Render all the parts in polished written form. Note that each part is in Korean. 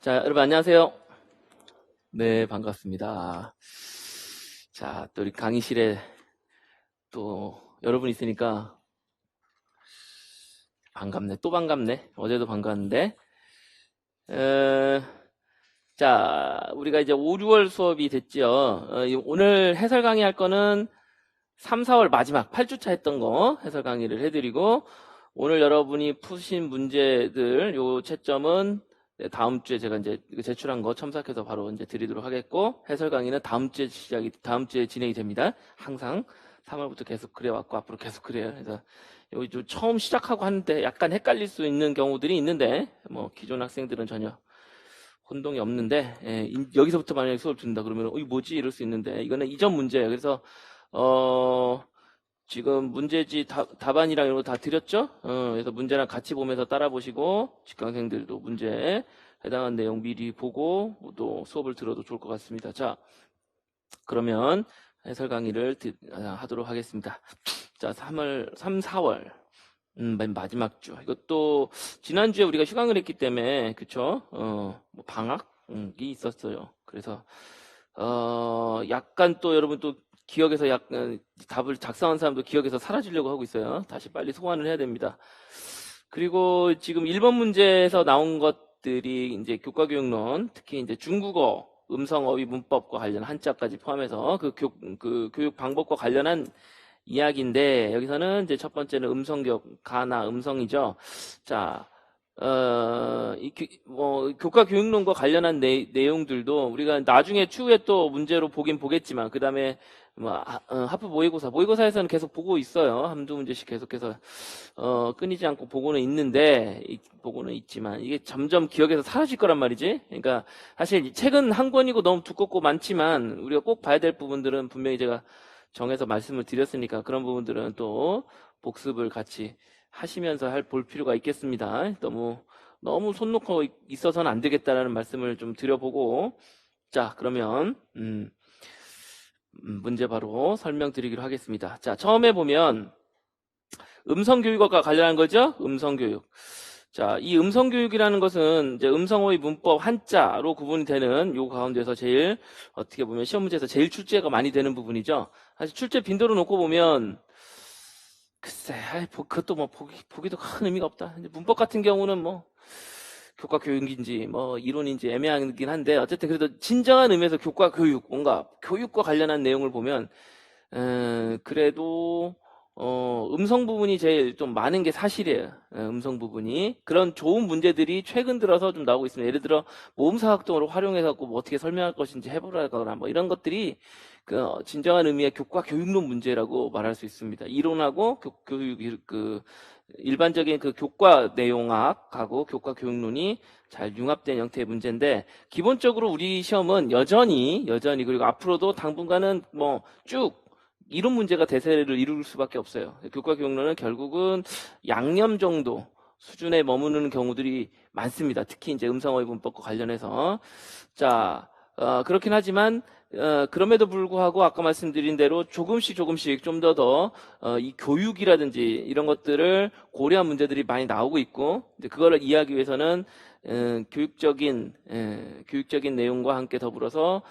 자, 여러분 안녕하세요. 네, 반갑습니다. 자, 또 우리 강의실에 또 여러분 있으니까 반갑네. 또 반갑네. 어제도 반갑는데. 에, 자, 우리가 이제 5, 6월 수업이 됐죠. 오늘 해설 강의 할 거는 3, 4월 마지막 8주차 했던 거 해설 강의를 해드리고, 오늘 여러분이 푸신 문제들 요 채점은 네, 다음 주에 제가 이제 이거 제출한 거 첨삭해서 바로 이제 드리도록 하겠고, 해설 강의는 다음 주에 진행이 됩니다. 항상 3월부터 계속 그래왔고 앞으로 계속 그래요. 그래서 여기 좀 처음 시작하고 하는데 약간 헷갈릴 수 있는 경우들이 있는데, 뭐 기존 학생들은 전혀 혼동이 없는데, 여기서부터 만약에 수업 듣는다 그러면 이게 뭐지 이럴 수 있는데, 이거는 이전 문제예요. 그래서 어 지금 문제지 답안이랑 이런 거 다 드렸죠? 그래서 문제랑 같이 보면서 따라 보시고, 직강생들도 문제에 해당한 내용 미리 보고 또 수업을 들어도 좋을 것 같습니다. 자, 그러면 해설 강의를 하도록 하겠습니다. 자, 3, 4월. 맨 마지막 주. 이것도 지난주에 우리가 휴강을 했기 때문에, 그쵸? 뭐 방학이 있었어요. 그래서 약간 또 여러분 또 기억에서 약간 답을 작성한 사람도 기억에서 사라지려고 하고 있어요. 다시 빨리 소환을 해야 됩니다. 그리고 지금 1번 문제에서 나온 것들이 이제 교과교육론, 특히 이제 중국어, 음성어휘 문법과 관련 한자까지 포함해서 그 교육 방법과 관련한 이야기인데, 여기서는 이제 첫 번째는 음성교육, 가나 음성이죠. 자, 뭐, 교과 교육론과 관련한 내용들도 우리가 나중에 추후에 또 문제로 보긴 보겠지만, 그 다음에 뭐, 하프 모의고사에서는 계속 보고 있어요. 한두 문제씩 계속해서, 끊이지 않고 보고는 있는데, 보고는 있지만, 이게 점점 기억에서 사라질 거란 말이지. 그러니까, 사실 책은 한 권이고 너무 두껍고 많지만, 우리가 꼭 봐야 될 부분들은 분명히 제가 정해서 말씀을 드렸으니까, 그런 부분들은 또 복습을 같이 하시면서 볼 필요가 있겠습니다. 너무 손 놓고 있어서는 안 되겠다라는 말씀을 좀 드려보고, 자, 그러면 문제 바로 설명드리기로 하겠습니다. 자, 처음에 보면 음성교육과 관련한 거죠. 음성교육. 자, 이 음성교육이라는 것은 이제 음성어휘 문법 한자로 구분이 되는 요 가운데서 제일 어떻게 보면 시험 문제에서 제일 출제가 많이 되는 부분이죠. 사실 출제 빈도로 놓고 보면 글쎄, 그것도 뭐 보기도 큰 의미가 없다. 이제 문법 같은 경우는 뭐 교과 교육인지 뭐 이론인지 애매하긴 한데, 어쨌든 그래도 진정한 의미에서 교과 교육, 뭔가 교육과 관련한 내용을 보면 그래도 음성 부분이 제일 좀 많은 게 사실이에요. 음성 부분이. 그런 좋은 문제들이 최근 들어서 좀 나오고 있습니다. 예를 들어 모음사각동으로 활용해서 뭐 어떻게 설명할 것인지 해보라거나 뭐 이런 것들이 그 진정한 의미의 교과 교육론 문제라고 말할 수 있습니다. 이론하고 교육 그 일반적인 그 교과 내용학하고 교과 교육론이 잘 융합된 형태의 문제인데, 기본적으로 우리 시험은 여전히 그리고 앞으로도 당분간은 뭐 쭉 이론 문제가 대세를 이룰 수밖에 없어요. 교과 교육론은 결국은 양념 정도 수준에 머무르는 경우들이 많습니다. 특히 이제 음성어휘 문법과 관련해서. 자, 그렇긴 하지만 그럼에도 불구하고 아까 말씀드린 대로 조금씩 좀 이 교육이라든지 이런 것들을 고려한 문제들이 많이 나오고 있고, 이제 그거를 이해하기 위해서는 교육적인 내용과 함께 더불어서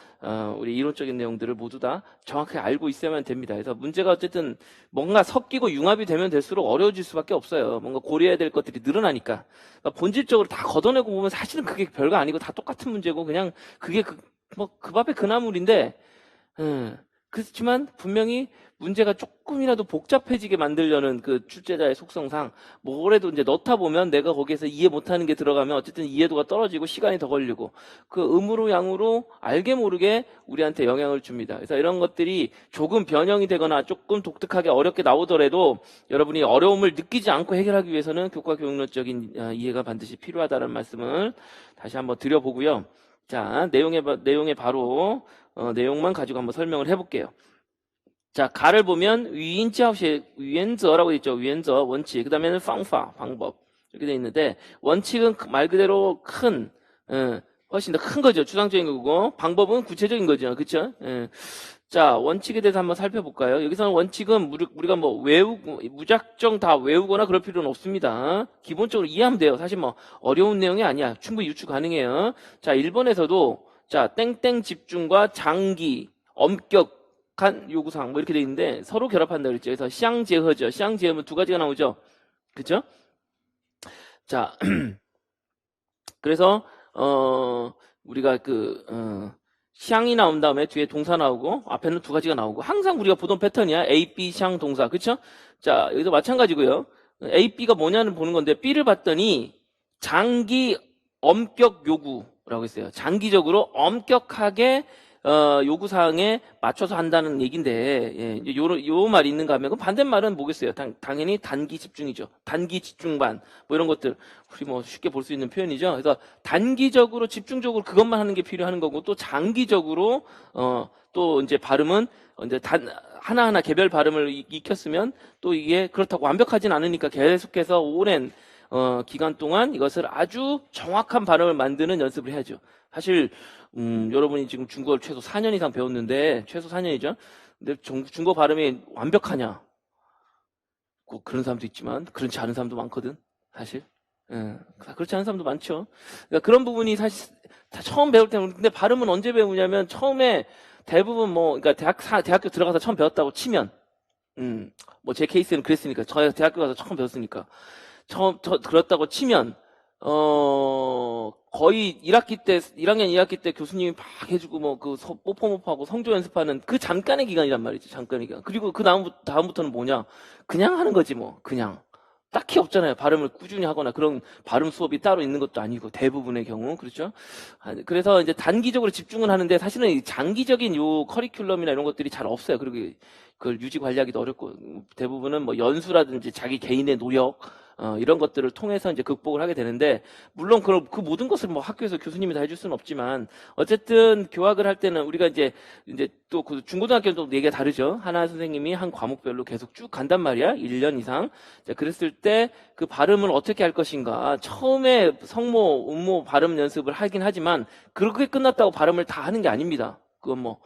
우리 이론적인 내용들을 모두 다 정확하게 알고 있어야만 됩니다. 그래서 문제가 어쨌든 뭔가 섞이고 융합이 되면 될수록 어려워질 수밖에 없어요. 뭔가 고려해야 될 것들이 늘어나니까. 그러니까 본질적으로 다 걷어내고 보면 사실은 그게 별거 아니고 다 똑같은 문제고, 그냥 그게 그 밥에 그 나물인데, 그렇지만 분명히 문제가 조금이라도 복잡해지게 만들려는 그 출제자의 속성상 뭐래도 이제 넣다 보면 내가 거기에서 이해 못하는 게 들어가면 어쨌든 이해도가 떨어지고 시간이 더 걸리고, 그 음으로 양으로 알게 모르게 우리한테 영향을 줍니다. 그래서 이런 것들이 조금 변형이 되거나 조금 독특하게 어렵게 나오더라도 여러분이 어려움을 느끼지 않고 해결하기 위해서는 교과 교육론적인 이해가 반드시 필요하다는 말씀을 다시 한번 드려보고요. 자, 내용에 바로 내용만 가지고 한번 설명을 해볼게요. 자, 가를 보면 위엔저라고 있죠. 위엔저 원칙. 그 다음에는 방파 방법 이렇게 돼 있는데, 원칙은 말 그대로 훨씬 더 큰 거죠. 추상적인 거고, 방법은 구체적인 거죠. 그렇죠? 자, 원칙에 대해서 한번 살펴볼까요? 여기서는 원칙은 우리가 뭐 무작정 다 외우거나 그럴 필요는 없습니다. 기본적으로 이해하면 돼요. 사실 뭐 어려운 내용이 아니야. 충분히 유추 가능해요. 자, 1번에서도 자, 땡땡 집중과 장기, 엄격한 요구사항 뭐 이렇게 돼 있는데 서로 결합한다 그랬죠. 그래서 쌍제허죠. 쌍제허면 두 가지가 나오죠. 그죠? 자, 그래서 우리가 샹이 나온 다음에 뒤에 동사 나오고 앞에는 두 가지가 나오고 항상 우리가 보던 패턴이야. A, B, 샹 동사. 그쵸? 자, 여기도 마찬가지고요. A, B가 뭐냐는 보는 건데 B를 봤더니 장기 엄격 요구라고 했어요. 장기적으로 엄격하게 요구사항에 맞춰서 한다는 얘기인데, 예, 이제 요 말이 있는가 하면, 그 반대말은 뭐겠어요? 당연히 단기 집중이죠. 단기 집중반, 뭐 이런 것들, 우리 뭐 쉽게 볼 수 있는 표현이죠. 그래서 단기적으로 집중적으로 그것만 하는 게 필요한 거고, 또 장기적으로, 또 이제 발음은, 이제 하나하나 개별 발음을 익혔으면, 또 이게 그렇다고 완벽하진 않으니까 계속해서 오랜, 기간 동안 이것을 아주 정확한 발음을 만드는 연습을 해야죠. 사실, 여러분이 지금 중국어를 최소 4년 이상 배웠는데, 최소 4년이죠? 근데 중국어 발음이 완벽하냐? 꼭 그런 사람도 있지만, 그렇지 않은 사람도 많거든, 사실. 예, 그렇지 않은 사람도 많죠. 그러니까 그런 부분이 사실, 처음 배울 때는, 근데 발음은 언제 배우냐면, 처음에 대부분 그러니까 대학교 들어가서 처음 배웠다고 치면, 뭐 제 케이스는 그랬으니까, 저희 대학교 가서 처음 배웠으니까, 그렇다고 치면, 거의 1학년 2학기 때 교수님이 막 해주고 뽀뽀모포하고 성조 연습하는 그 잠깐의 기간이란 말이지, 잠깐의 기간. 그리고 그 다음부터는 뭐냐? 그냥 하는 거지, 그냥. 딱히 없잖아요. 발음을 꾸준히 하거나 그런 발음 수업이 따로 있는 것도 아니고, 대부분의 경우. 그렇죠? 그래서 이제 단기적으로 집중을 하는데, 사실은 장기적인 요 커리큘럼이나 이런 것들이 잘 없어요. 그리고 그걸 유지 관리하기도 어렵고, 대부분은 연수라든지 자기 개인의 노력, 이런 것들을 통해서 이제 극복을 하게 되는데, 물론 그 모든 것을 학교에서 교수님이 다 해줄 수는 없지만, 어쨌든 교학을 할 때는 우리가 이제 또 그 중고등학교는 또 얘기가 다르죠. 하나 선생님이 한 과목별로 계속 쭉 간단 말이야. 1년 이상. 자, 그랬을 때 그 발음을 어떻게 할 것인가. 처음에 성모, 음모 발음 연습을 하긴 하지만, 그렇게 끝났다고 발음을 다 하는 게 아닙니다. 그건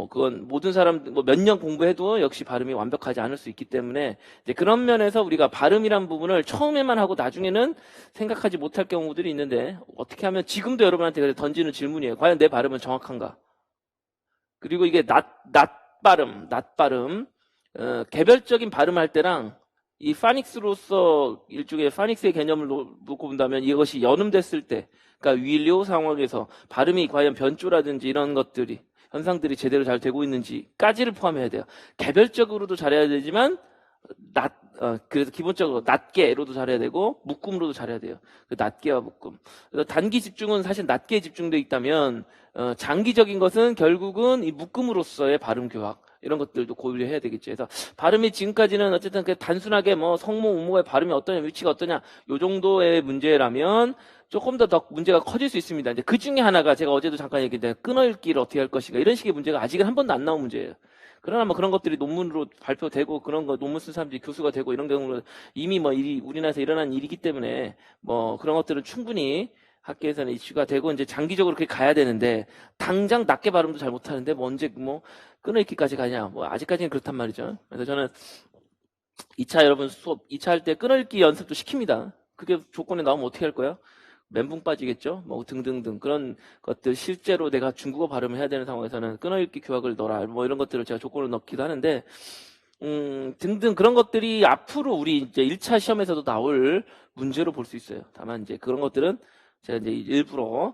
그건 모든 사람, 몇 년 공부해도 역시 발음이 완벽하지 않을 수 있기 때문에, 이제 그런 면에서 우리가 발음이란 부분을 처음에만 하고 나중에는 생각하지 못할 경우들이 있는데, 어떻게 하면 지금도 여러분한테 던지는 질문이에요. 과연 내 발음은 정확한가? 그리고 이게 낮 발음, 개별적인 발음을 할 때랑 이 파닉스로서 일종의 파닉스의 개념을 놓고 본다면 이것이 연음됐을 때, 그러니까 위료 상황에서 발음이 과연 변조라든지 이런 것들이 현상들이 제대로 잘 되고 있는지까지를 포함해야 돼요. 개별적으로도 잘해야 되지만 그래서 기본적으로 낮게로도 잘해야 되고 묶음으로도 잘해야 돼요. 그 낮게와 묶음. 그래서 단기 집중은 사실 낮게에 집중되어 있다면 장기적인 것은 결국은 이 묶음으로서의 발음 교학 이런 것들도 고려해야 되겠죠. 그래서 발음이 지금까지는 어쨌든 단순하게 성모, 음모의 발음이 어떠냐, 위치가 어떠냐 요 정도의 문제라면 조금 더 문제가 커질 수 있습니다. 이제 그 중에 하나가 제가 어제도 잠깐 얘기했는데 끊어읽기를 어떻게 할 것인가 이런 식의 문제가 아직은 한 번도 안 나온 문제예요. 그러나 그런 것들이 논문으로 발표되고 그런 거 논문 쓴 사람들이 교수가 되고 이런 경우는 이미 우리나라에서 일어난 일이기 때문에 그런 것들은 충분히 학계에서는 이슈가 되고 이제 장기적으로 그렇게 가야 되는데 당장 낮게 발음도 잘 못하는데 언제 끊어읽기까지 가냐 아직까지는 그렇단 말이죠. 그래서 저는 2차 여러분 수업 2차 할 때 끊어읽기 연습도 시킵니다. 그게 조건에 나오면 어떻게 할 거야? 멘붕 빠지겠죠? 등등등 그런 것들 실제로 내가 중국어 발음을 해야 되는 상황에서는 끊어읽기 교학을 넣어라 이런 것들을 제가 조건을 넣기도 하는데 등등 그런 것들이 앞으로 우리 이제 1차 시험에서도 나올 문제로 볼 수 있어요. 다만 이제 그런 것들은 제가 이제 일부러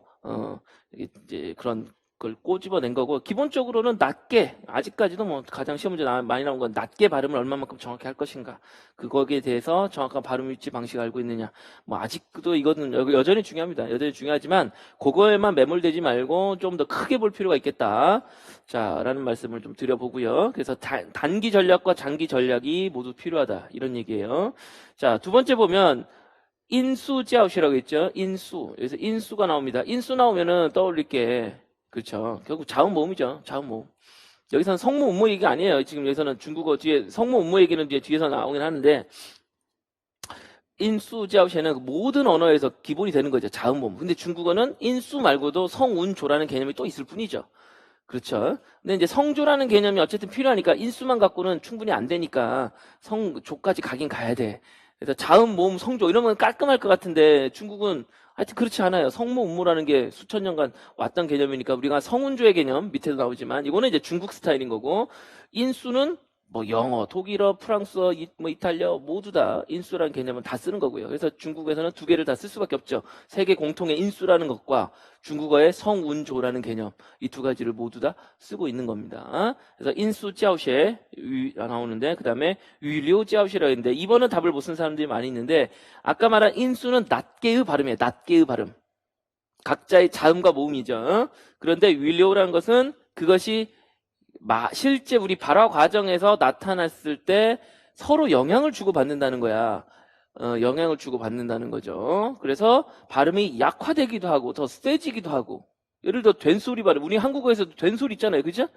이제 그런 걸 꼬집어낸 거고 기본적으로는 낮게 아직까지도 가장 시험 문제 많이 나온 건 낮게 발음을 얼마만큼 정확히 할 것인가 그거에 대해서 정확한 발음 위치 방식을 알고 있느냐 아직도 이거는 여전히 중요합니다. 여전히 중요하지만 그거에만 매몰되지 말고 좀 더 크게 볼 필요가 있겠다. 자 라는 말씀을 좀 드려보고요. 그래서 단기 전략과 장기 전략이 모두 필요하다 이런 얘기예요. 자 두 번째 보면 인수지아웃이라고 했죠. 인수. 여기서 인수가 나옵니다. 인수 나오면은 떠올릴 게 그렇죠. 결국 자음모음이죠. 자음모음. 여기서는 성모, 음모 얘기가 아니에요. 지금 여기서는 중국어 뒤에 성모, 음모 얘기는 이제 뒤에서 나오긴 하는데 인수지아웃에는 모든 언어에서 기본이 되는 거죠. 자음모음. 근데 중국어는 인수 말고도 성운조라는 개념이 또 있을 뿐이죠. 그렇죠. 근데 이제 성조라는 개념이 어쨌든 필요하니까 인수만 갖고는 충분히 안 되니까 성조까지 가긴 가야 돼. 그래서 자음, 모음, 성조 이러면 깔끔할 것 같은데 중국은 하여튼 그렇지 않아요. 성모, 운모라는 게 수천 년간 왔던 개념이니까 우리가 성운조의 개념 밑에도 나오지만 이거는 이제 중국 스타일인 거고 인수는 뭐 영어, 독일어, 프랑스어, 뭐 이탈리아 모두 다 인수라는 개념은 다 쓰는 거고요. 그래서 중국에서는 두 개를 다 쓸 수밖에 없죠. 세계 공통의 인수라는 것과 중국어의 성운조라는 개념 이 두 가지를 모두 다 쓰고 있는 겁니다. 그래서 인수 지아오시에 나오는데 그 다음에 위리오 지아오시라고 했는데 이번은 답을 못 쓴 사람들이 많이 있는데 아까 말한 인수는 낮게의 발음이에요. 낮게의 발음. 각자의 자음과 모음이죠. 그런데 위리오라는 것은 그것이 실제 우리 발화 과정에서 나타났을 때 서로 영향을 주고받는다는 거야. 영향을 주고받는다는 거죠. 그래서 발음이 약화되기도 하고 더 세지기도 하고 예를 들어 된소리 발음 우리 한국어에서도 된소리 있잖아요. 그죠?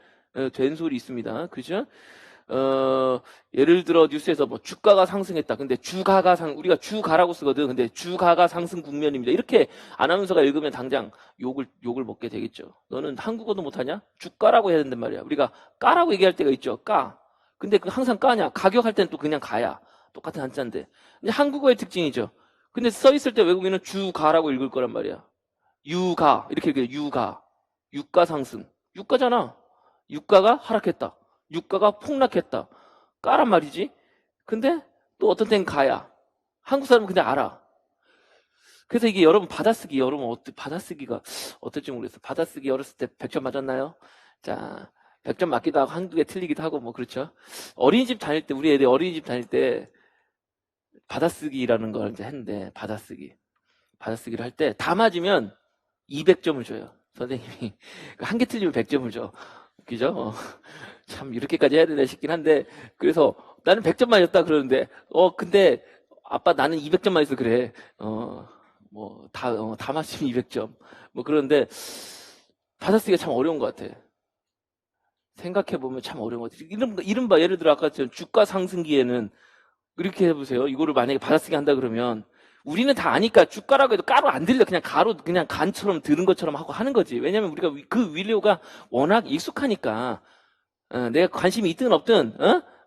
된소리 있습니다. 그죠? 예를 들어 뉴스에서 뭐 주가가 상승했다. 근데 우리가 주가라고 쓰거든. 근데 주가가 상승 국면입니다. 이렇게 아나운서가 읽으면 당장 욕을 먹게 되겠죠. 너는 한국어도 못하냐? 주가라고 해야 된단 말이야. 우리가 까라고 얘기할 때가 있죠. 까. 근데 그 항상 까냐? 가격할 땐 또 그냥 가야. 똑같은 한자인데. 근데 한국어의 특징이죠. 근데 써 있을 때 외국인은 주가라고 읽을 거란 말이야. 유가 이렇게 읽어요. 유가 상승. 유가잖아. 유가가 하락했다. 유가가 폭락했다. 까란 말이지. 근데 또 어떤 땐 가야. 한국 사람은 그냥 알아. 그래서 이게 여러분 받아쓰기가 어떨지 모르겠어. 받아쓰기 어렸을 때 100점 맞았나요? 자, 100점 맞기도 하고 한두 개 틀리기도 하고 뭐 그렇죠. 어린이집 다닐 때 우리 애들 어린이집 다닐 때 받아쓰기라는 걸 이제 했는데 받아쓰기를 할 때 다 맞으면 200점을 줘요. 선생님이 한 개 틀리면 100점을 줘. 웃기죠? 참 이렇게까지 해야 되나 싶긴 한데 그래서 나는 100점 맞았다 그러는데 근데 아빠 나는 200점 맞아서 그래. 뭐 다 맞으면 200점. 뭐 그런데 받아쓰기가 참 어려운 것 같아. 생각해보면 참 어려운 것 같아. 이른바 예를 들어 아까 주가 상승기에는 이렇게 해보세요. 이거를 만약에 받아쓰기 한다 그러면 우리는 다 아니까 주가라고 해도 까로 안 들려. 그냥 가로 그냥 간처럼 들은 것처럼 하고 하는 거지. 왜냐면 우리가 그 위료가 워낙 익숙하니까 내가 관심이 있든 없든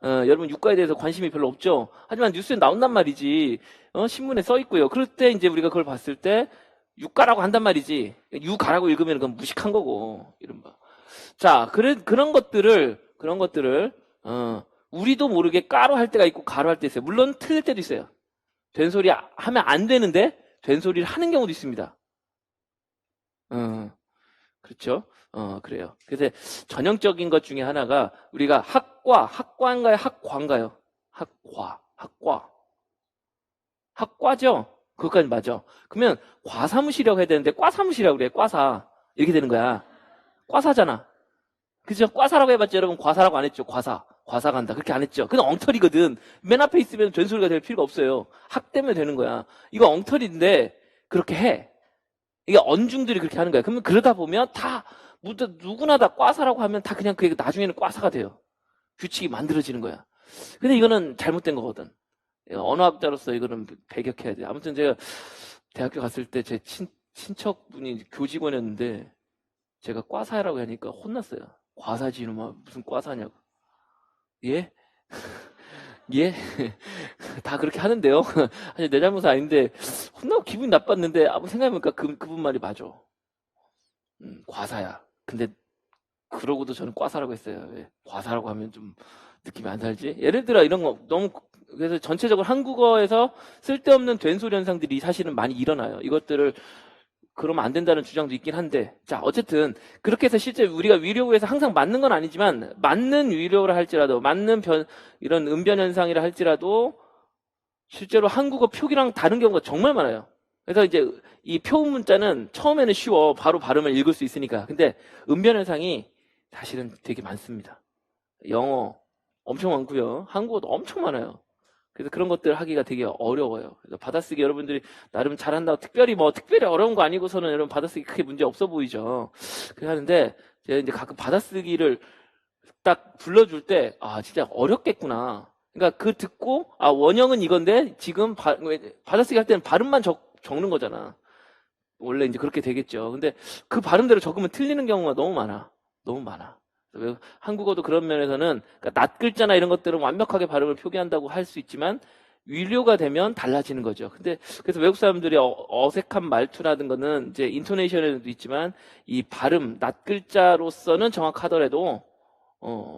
여러분 유가에 대해서 관심이 별로 없죠. 하지만 뉴스에 나온단 말이지. 신문에 써 있고요. 그럴 때 이제 우리가 그걸 봤을 때 유가라고 한단 말이지. 유가라고 읽으면 그건 무식한 거고 이른바. 자, 그런 것들을 우리도 모르게 까로 할 때가 있고 가로 할 때 있어요. 물론 틀릴 때도 있어요. 된소리 하면 안 되는데 된소리를 하는 경우도 있습니다. 그렇죠? 그래요. 그래서 전형적인 것 중에 하나가 우리가 학과인가요? 학과인가요? 학과죠? 그것까지 맞아. 그러면 과사무실이라고 해야 되는데 과사무실이라고 그래. 과사. 이렇게 되는 거야. 과사잖아. 그죠? 과사라고 해봤죠? 여러분 과사라고 안 했죠? 과사 간다. 그렇게 안 했죠? 그건 엉터리거든. 맨 앞에 있으면 된소리가 될 필요가 없어요. 학 때문에 되는 거야. 이거 엉터리인데 그렇게 해. 이게 언중들이 그렇게 하는 거야. 그러면 그러다 보면 누구나 다 과사라고 하면 다 그냥 그게 나중에는 과사가 돼요. 규칙이 만들어지는 거야. 근데 이거는 잘못된 거거든. 언어학자로서 이거는 배격해야 돼. 아무튼 제가 대학교 갔을 때 제 친척분이 교직원이었는데 제가 과사라고 하니까 혼났어요. 과사지 이놈아 무슨 과사냐고. 예? 예? 다 그렇게 하는데요. 사실 내 잘못은 아닌데 혼나고 기분이 나빴는데 아무 생각해보니까 그분 말이 맞아. 과사야. 근데 그러고도 저는 과사라고 했어요. 왜? 과사라고 하면 좀 느낌이 안 살지? 예를 들어 이런 거 너무 그래서 전체적으로 한국어에서 쓸데없는 된소리 현상들이 사실은 많이 일어나요. 이것들을 그러면 안 된다는 주장도 있긴 한데 자 어쨌든 그렇게 해서 실제 우리가 위료에서 항상 맞는 건 아니지만 맞는 위료를 할지라도 맞는 이런 음변 현상이라 할지라도 실제로 한국어 표기랑 다른 경우가 정말 많아요. 그래서 이제 이 표음 문자는 처음에는 쉬워 바로 발음을 읽을 수 있으니까 근데 음변 현상이 사실은 되게 많습니다. 영어 엄청 많고요. 한국어도 엄청 많아요. 그래서 그런 것들 하기가 되게 어려워요. 그래서 받아쓰기 여러분들이 나름 잘한다고 특별히 어려운 거 아니고서는 여러분 받아쓰기 크게 문제 없어 보이죠. 그렇게 하는데 제가 이제 가끔 받아쓰기를 딱 불러줄 때 진짜 어렵겠구나. 그러니까 그 듣고 원형은 이건데 지금 받아쓰기 할 때는 발음만 적는 거잖아. 원래 이제 그렇게 되겠죠. 근데 그 발음대로 적으면 틀리는 경우가 너무 많아. 너무 많아. 한국어도 그런 면에서는 그러니까 낫글자나 이런 것들은 완벽하게 발음을 표기한다고 할 수 있지만 위료가 되면 달라지는 거죠. 근데 그래서 외국 사람들이 어색한 말투라든 거는 이제 인토네이션에도 있지만 이 발음 낫글자로서는 정확하더라도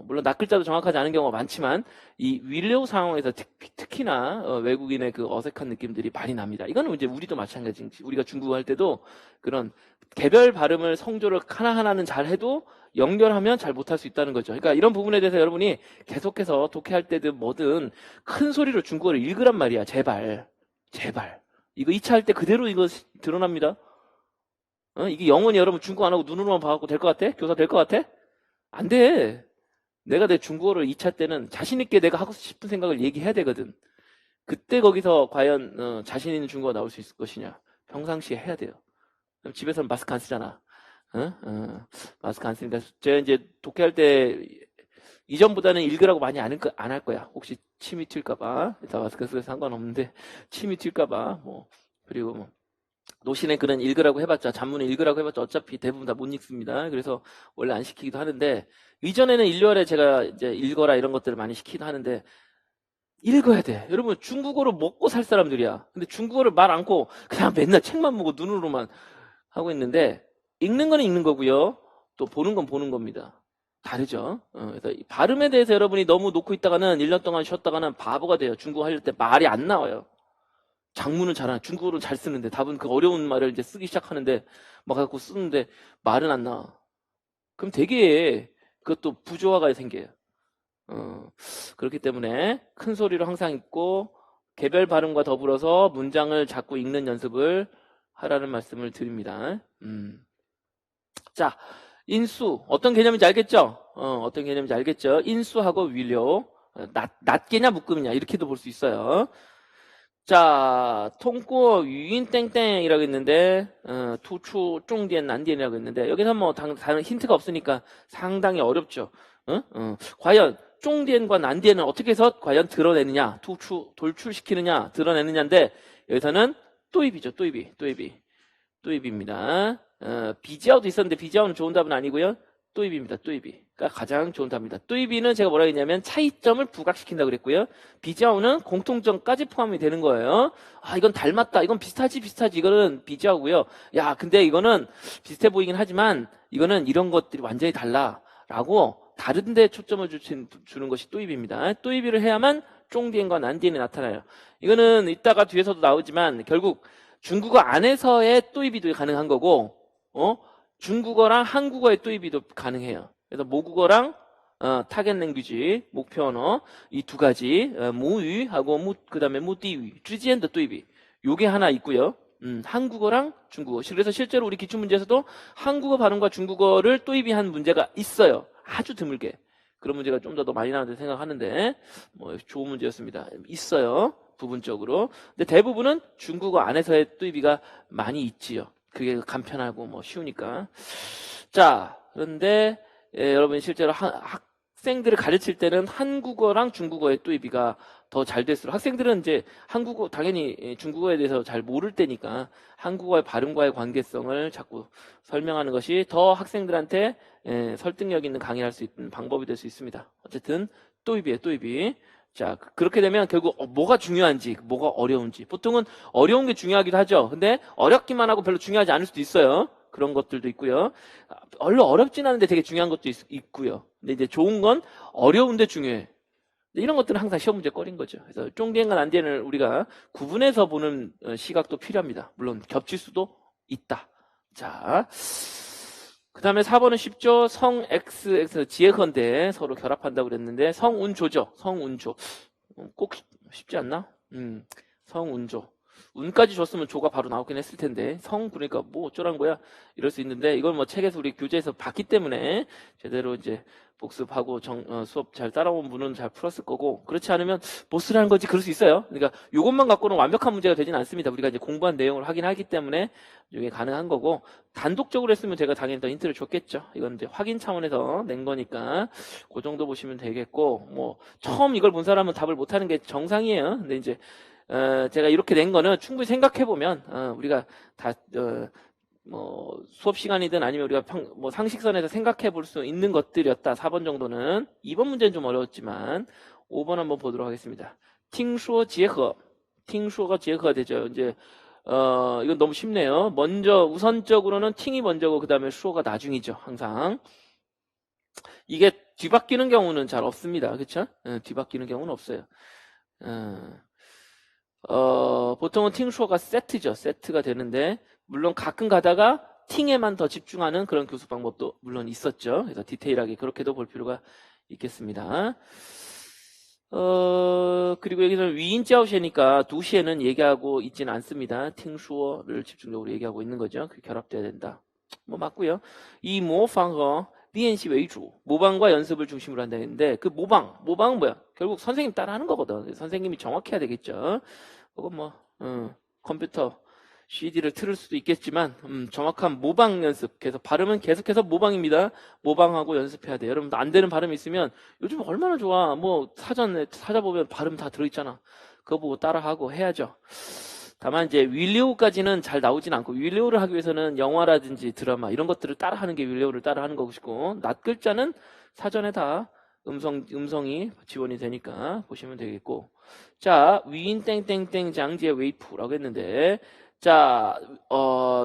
물론 낫글자도 정확하지 않은 경우가 많지만 이 위료 상황에서 특히나 외국인의 그 어색한 느낌들이 많이 납니다. 이거는 이제 우리도 마찬가지지. 우리가 중국어 할 때도 그런 개별 발음을 성조를 하나하나는 잘 해도 연결하면 잘 못할 수 있다는 거죠. 그러니까 이런 부분에 대해서 여러분이 계속해서 독해할 때든 뭐든 큰 소리로 중국어를 읽으란 말이야. 제발. 제발. 이거 2차 할 때 그대로 이거 드러납니다. 이게 영원히 여러분 중국어 안 하고 눈으로만 봐갖고 될 것 같아? 교사 될 것 같아? 안 돼. 내가 내 중국어를 2차 때는 자신있게 내가 하고 싶은 생각을 얘기해야 되거든. 그때 거기서 과연 자신 있는 중국어가 나올 수 있을 것이냐. 평상시에 해야 돼요. 그럼 집에서는 마스크 안 쓰잖아. 마스크 안 쓰니까 제가 이제 독해할 때 이전보다는 읽으라고 많이 안 할 거야. 혹시 침이 튈까봐. 일단 마스크 쓰고 상관없는데 침이 튈까봐. 그리고 노신의 글은 읽으라고 해봤자, 잡문을 읽으라고 해봤자 어차피 대부분 다 못 읽습니다. 그래서 원래 안 시키기도 하는데, 이전에는 1월에 제가 이제 읽어라 이런 것들을 많이 시키기도 하는데, 읽어야 돼. 여러분, 중국어로 먹고 살 사람들이야. 근데 중국어를 말 않고 그냥 맨날 책만 보고 눈으로만 하고 있는데, 읽는 건 읽는 거고요. 또 보는 건 보는 겁니다. 다르죠. 그래서 이 발음에 대해서 여러분이 너무 놓고 있다가는 1년 동안 쉬었다가는 바보가 돼요. 중국어 할 때 말이 안 나와요. 장문은 잘하는 중국어를 잘 쓰는데 답은 그 어려운 말을 이제 쓰기 시작하는데 막 갖고 쓰는데 말은 안 나와. 그럼 되게 그것도 부조화가 생겨요. 그렇기 때문에 큰 소리로 항상 읽고 개별 발음과 더불어서 문장을 자꾸 읽는 연습을 하라는 말씀을 드립니다. 자, 인수 어떤 개념인지 알겠죠? 어떤 개념인지 알겠죠? 인수하고 위료 낮게냐 묶음이냐 이렇게도 볼 수 있어요. 자, 통구어 유인 땡땡이라고 했는데 투추 쫑디엔 난디엔이라고 했는데 여기서 뭐 다른 힌트가 없으니까 상당히 어렵죠. 과연 쫑디엔과 난디엔은 어떻게 해서 과연 드러내느냐, 돌출시키느냐, 드러내느냐인데 여기서는 또입이죠. 또입입니다. 비지아오도 있었는데 비지아오는 좋은 답은 아니고요. 또입입니다. 또입이가 가장 좋은 답입니다. 또입이는 제가 뭐라고 했냐면 차이점을 부각시킨다고 그랬고요. 비지아오는 공통점까지 포함이 되는 거예요. 아, 이건 닮았다. 이건 비슷하지. 이거는 비지아오고요. 야, 근데 이거는 비슷해 보이긴 하지만 이거는 이런 것들이 완전히 달라. 라고 다른 데 초점을 주는 것이 또입입니다. 또입이를 해야만 쫑디엔과 난디엔이 나타나요. 이거는 이따가 뒤에서도 나오지만 결국 중국어 안에서의 또입이도 가능한 거고 중국어랑 한국어의 또입이도 가능해요. 그래서 모국어랑 타겟 랭귀지, 목표 언어 이 두 가지 모유하고 그다음에 무디유, 쥐지엔더 또입이 요게 하나 있고요. 한국어랑 중국어. 그래서 실제로 우리 기출문제에서도 한국어 발음과 중국어를 또입이 한 문제가 있어요. 아주 드물게. 그런 문제가 좀 더 많이 나온다고 생각하는데 좋은 문제였습니다. 있어요. 부분적으로. 근데 대부분은 중국어 안에서의 또입이가 많이 있지요. 그게 간편하고 쉬우니까. 자, 그런데 여러분 실제로 학생들을 가르칠 때는 한국어랑 중국어의 또입이가 더 잘 될수록 학생들은 이제 한국어 당연히 중국어에 대해서 잘 모를 때니까 한국어의 발음과의 관계성을 자꾸 설명하는 것이 더 학생들한테 설득력 있는 강의를 할 수 있는 방법이 될 수 있습니다. 어쨌든 또입이에요. 또입이. 자, 그렇게 되면 결국 뭐가 중요한지, 뭐가 어려운지. 보통은 어려운 게 중요하기도 하죠. 근데 어렵기만 하고 별로 중요하지 않을 수도 있어요. 그런 것들도 있고요. 별로 어렵진 않은데 되게 중요한 것도 있고요. 근데 이제 좋은 건 어려운데 중요해. 이런 것들은 항상 시험 문제 꺼린 거죠. 그래서 쫑디엔과 난디엔을 우리가 구분해서 보는 시각도 필요합니다. 물론 겹칠 수도 있다. 자, 그 다음에 4번은 쉽죠. 성 XX 지혜컨대 서로 결합한다고 그랬는데 성운조죠. 성운조. 꼭 쉽지 않나? 성운조. 운까지 줬으면 조가 바로 나오긴 했을 텐데 성 그러니까 뭐 어쩌란 거야 이럴 수 있는데 이걸 책에서 우리 교재에서 봤기 때문에 제대로 이제 복습하고 수업 잘 따라온 분은 잘 풀었을 거고 그렇지 않으면 못 쓰라는 거지 그럴 수 있어요. 그러니까 이것만 갖고는 완벽한 문제가 되지는 않습니다. 우리가 이제 공부한 내용을 확인하기 때문에 이게 가능한 거고 단독적으로 했으면 제가 당연히 더 힌트를 줬겠죠. 이건 이제 확인 차원에서 낸 거니까 그 정도 보시면 되겠고 처음 이걸 본 사람은 답을 못하는 게 정상이에요. 근데 이제 제가 이렇게 낸 거는 충분히 생각해보면 우리가 다 뭐 수업 시간이든 아니면 우리가 뭐 상식선에서 생각해 볼 수 있는 것들이었다. 4번 정도는. 2번 문제는 좀 어려웠지만 5번 한번 보도록 하겠습니다. 听说结合가结合되죠. 이제 이건 너무 쉽네요. 먼저 우선적으로는 팅이 먼저고 그 다음에 수어가 나중이죠. 항상. 이게 뒤바뀌는 경우는 잘 없습니다. 그렇죠? 뒤바뀌는 경우는 없어요. 보통은 팅수어가 세트죠. 세트가 되는데 물론 가끔 가다가 팅에만 더 집중하는 그런 교수 방법도 물론 있었죠. 그래서 디테일하게 그렇게도 볼 필요가 있겠습니다. 그리고 여기서는 위인자오시니까 도시에는 얘기하고 있지는 않습니다. 팅수어를 집중적으로 얘기하고 있는 거죠. 그 결합돼야 된다. 뭐 맞고요. 이 모방과 리엔시 위주, 모방과 연습을 중심으로 한다 했는데 그 모방은 뭐야? 결국 선생님 따라하는 거거든. 선생님이 정확해야 되겠죠. 그건 뭐 컴퓨터 CD를 틀을 수도 있겠지만 정확한 모방 연습. 그래서 발음은 계속해서 모방입니다. 모방하고 연습해야 돼요. 여러분 안 되는 발음이 있으면 요즘 얼마나 좋아. 뭐 사전에 찾아보면 발음 다 들어있잖아. 그거 보고 따라하고 해야죠. 다만 이제 윌리오까지는 잘 나오진 않고 윌리오를 하기 위해서는 영화라든지 드라마 이런 것들을 따라하는 게 윌리오를 따라하는 것이고 낱글자는 사전에 다 음성이 지원이 되니까 보시면 되겠고 자 위인 땡땡땡 장지의 웨이프라고 했는데 자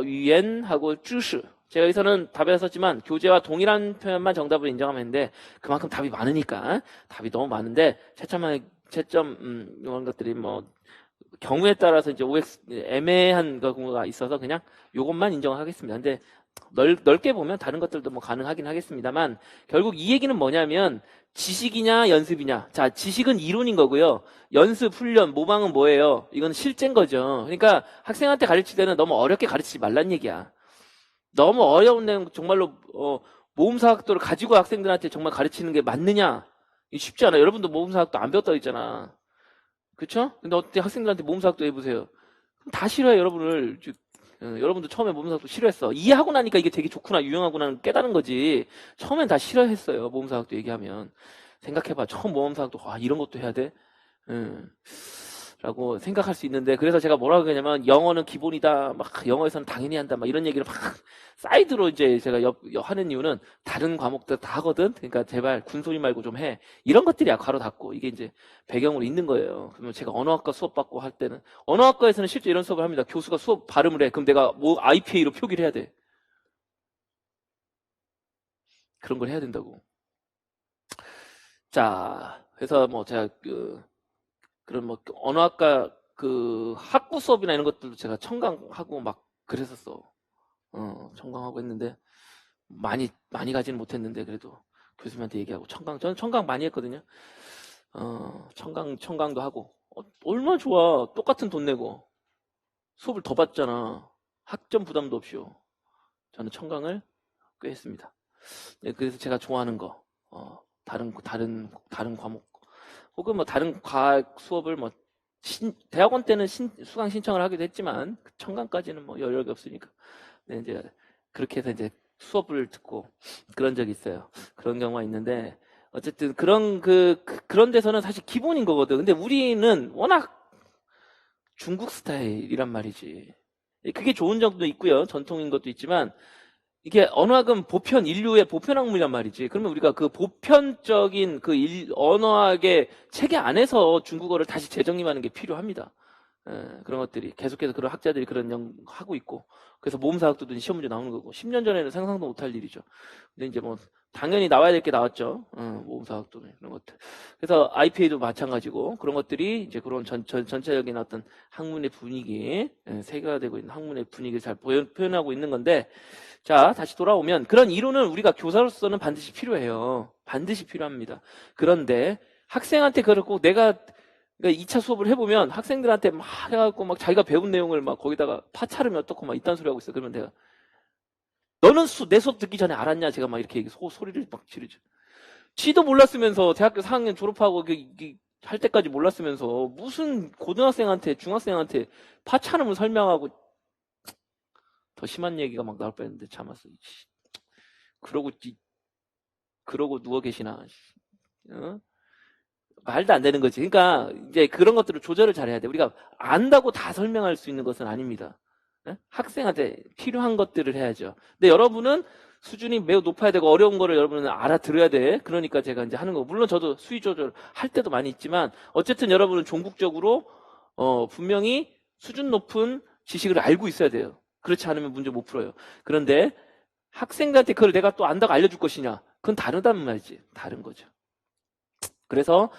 위엔하고 쯔시 제가 여기서는 답에 썼지만 교재와 동일한 표현만 정답을 인정하면 되는데 그만큼 답이 많으니까 답이 너무 많은데 채점 이런 것들이 뭐 경우에 따라서 이제 OX 애매한 경우가 있어서 그냥 요것만 인정하겠습니다. 근데 넓게 보면 다른 것들도 뭐 가능하긴 하겠습니다만 결국 이 얘기는 뭐냐면 지식이냐 연습이냐. 자, 지식은 이론인 거고요. 연습, 훈련, 모방은 뭐예요? 이건 실제인 거죠. 그러니까 학생한테 가르칠 때는 너무 어렵게 가르치지 말란 얘기야. 너무 어려운 내용 정말로 모음사학도를 가지고 학생들한테 정말 가르치는 게 맞느냐? 쉽지 않아. 여러분도 모음사학도 안 배웠다고 했잖아. 그쵸? 근데 어때 학생들한테 모음사학도 해보세요. 다 싫어요, 여러분을. 여러분도 처음에 모음사학도 싫어했어. 이해하고 나니까 이게 되게 좋구나, 유용하구나 깨달은 거지. 처음엔 다 싫어했어요, 모음사학도 얘기하면. 생각해봐. 처음 모음사학도, 이런 것도 해야 돼? 라고 생각할 수 있는데, 그래서 제가 뭐라고 하냐면, 영어는 기본이다. 막, 영어에서는 당연히 한다. 막 이런 얘기를 막, 사이드로 이제 제가 하는 이유는, 다른 과목들 다 하거든? 그러니까 제발, 군소리 말고 좀 해. 이런 것들이야, 괄호 닫고. 이게 이제 배경으로 있는 거예요. 그러면 제가 언어학과 수업 받고 할 때는, 언어학과에서는 실제 이런 수업을 합니다. 교수가 수업 발음을 해. 그럼 내가 뭐, IPA로 표기를 해야 돼. 그런 걸 해야 된다고. 자, 그래서 뭐, 제가 그런 뭐 언어학과 그 학부 수업이나 이런 것들도 제가 청강하고 막 그랬었어. 청강하고 했는데 많이 가지는 못했는데 그래도 교수님한테 얘기하고 저는 청강 많이 했거든요. 청강도 하고 얼마나 좋아. 똑같은 돈 내고 수업을 더 받잖아. 학점 부담도 없이요. 저는 청강을 꽤 했습니다. 네, 그래서 제가 좋아하는 거 다른 과목 혹은 뭐 다른 과학 수업을 뭐 대학원 때는 수강 신청을 하기도 했지만 청강까지는 뭐 여력이 없으니까 네, 이제 그렇게 해서 이제 수업을 듣고 그런 적이 있어요. 그런 경우가 있는데 어쨌든 그런 데서는 사실 기본인 거거든. 근데 우리는 워낙 중국 스타일이란 말이지. 그게 좋은 점도 있고요. 전통인 것도 있지만 이게 언어학은 인류의 보편 학문이란 말이지. 그러면 우리가 그 보편적인 언어학의 체계 안에서 중국어를 다시 재정립하는 게 필요합니다. 그런 것들이 계속해서 그런 학자들이 하고 있고 그래서 모음사학도 시험 문제 나오는 거고 10년 전에는 상상도 못할 일이죠. 근데 이제 뭐 당연히 나와야 될 게 나왔죠. 모음사학도 그런 것들. 그래서 IPA도 마찬가지고 그런 것들이 이제 그런 전체적인 어떤 학문의 분위기, 세계화되고 있는 학문의 분위기를 잘 표현하고 있는 건데 자, 다시 돌아오면 그런 이론은 우리가 교사로서는 반드시 필요해요. 반드시 필요합니다. 그런데 학생한테 그렇고 내가 2차 수업을 해보면 학생들한테 막 해갖고 막 자기가 배운 내용을 막 거기다가 파차르면 어떻고 막 이딴 소리 하고 있어. 그러면 내가 너는 내 수업 듣기 전에 알았냐? 제가 막 이렇게 소리를 막 지르죠. 지도 몰랐으면서 대학교 4학년 졸업하고 할 때까지 몰랐으면서 무슨 고등학생한테 중학생한테 파차름을 설명하고 더 심한 얘기가 막 나올 뻔했는데 참았어. 그러고 누워 계시나. 말도 안 되는 거지. 그러니까 이제 그런 것들을 조절을 잘해야 돼. 우리가 안다고 다 설명할 수 있는 것은 아닙니다. 예? 학생한테 필요한 것들을 해야죠. 근데 여러분은 수준이 매우 높아야 되고 어려운 거를 여러분은 알아들어야 돼. 그러니까 제가 이제 하는 거. 물론 저도 수위 조절 할 때도 많이 있지만 어쨌든 여러분은 종국적으로 분명히 수준 높은 지식을 알고 있어야 돼요. 그렇지 않으면 문제 못 풀어요. 그런데 학생들한테 그걸 내가 또 안다고 알려줄 것이냐? 그건 다르다는 말이지. 다른 거죠. 그래서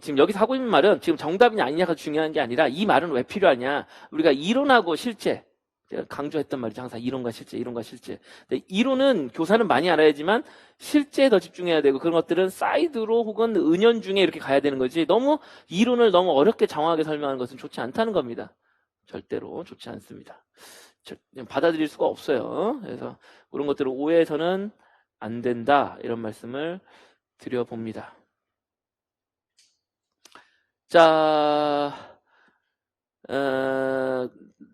지금 여기서 하고 있는 말은 지금 정답이냐 아니냐가 중요한 게 아니라 이 말은 왜 필요하냐? 우리가 이론하고 실제, 제가 강조했던 말이죠. 항상 이론과 실제, 이론과 실제. 근데 이론은 교사는 많이 알아야지만 실제에 더 집중해야 되고 그런 것들은 사이드로 혹은 은연중에 이렇게 가야 되는 거지. 너무 이론을 너무 어렵게 장황하게 설명하는 것은 좋지 않다는 겁니다. 절대로 좋지 않습니다. 받아들일 수가 없어요. 그래서 그런 것들을 오해해서는 안 된다. 이런 말씀을 드려봅니다. 자,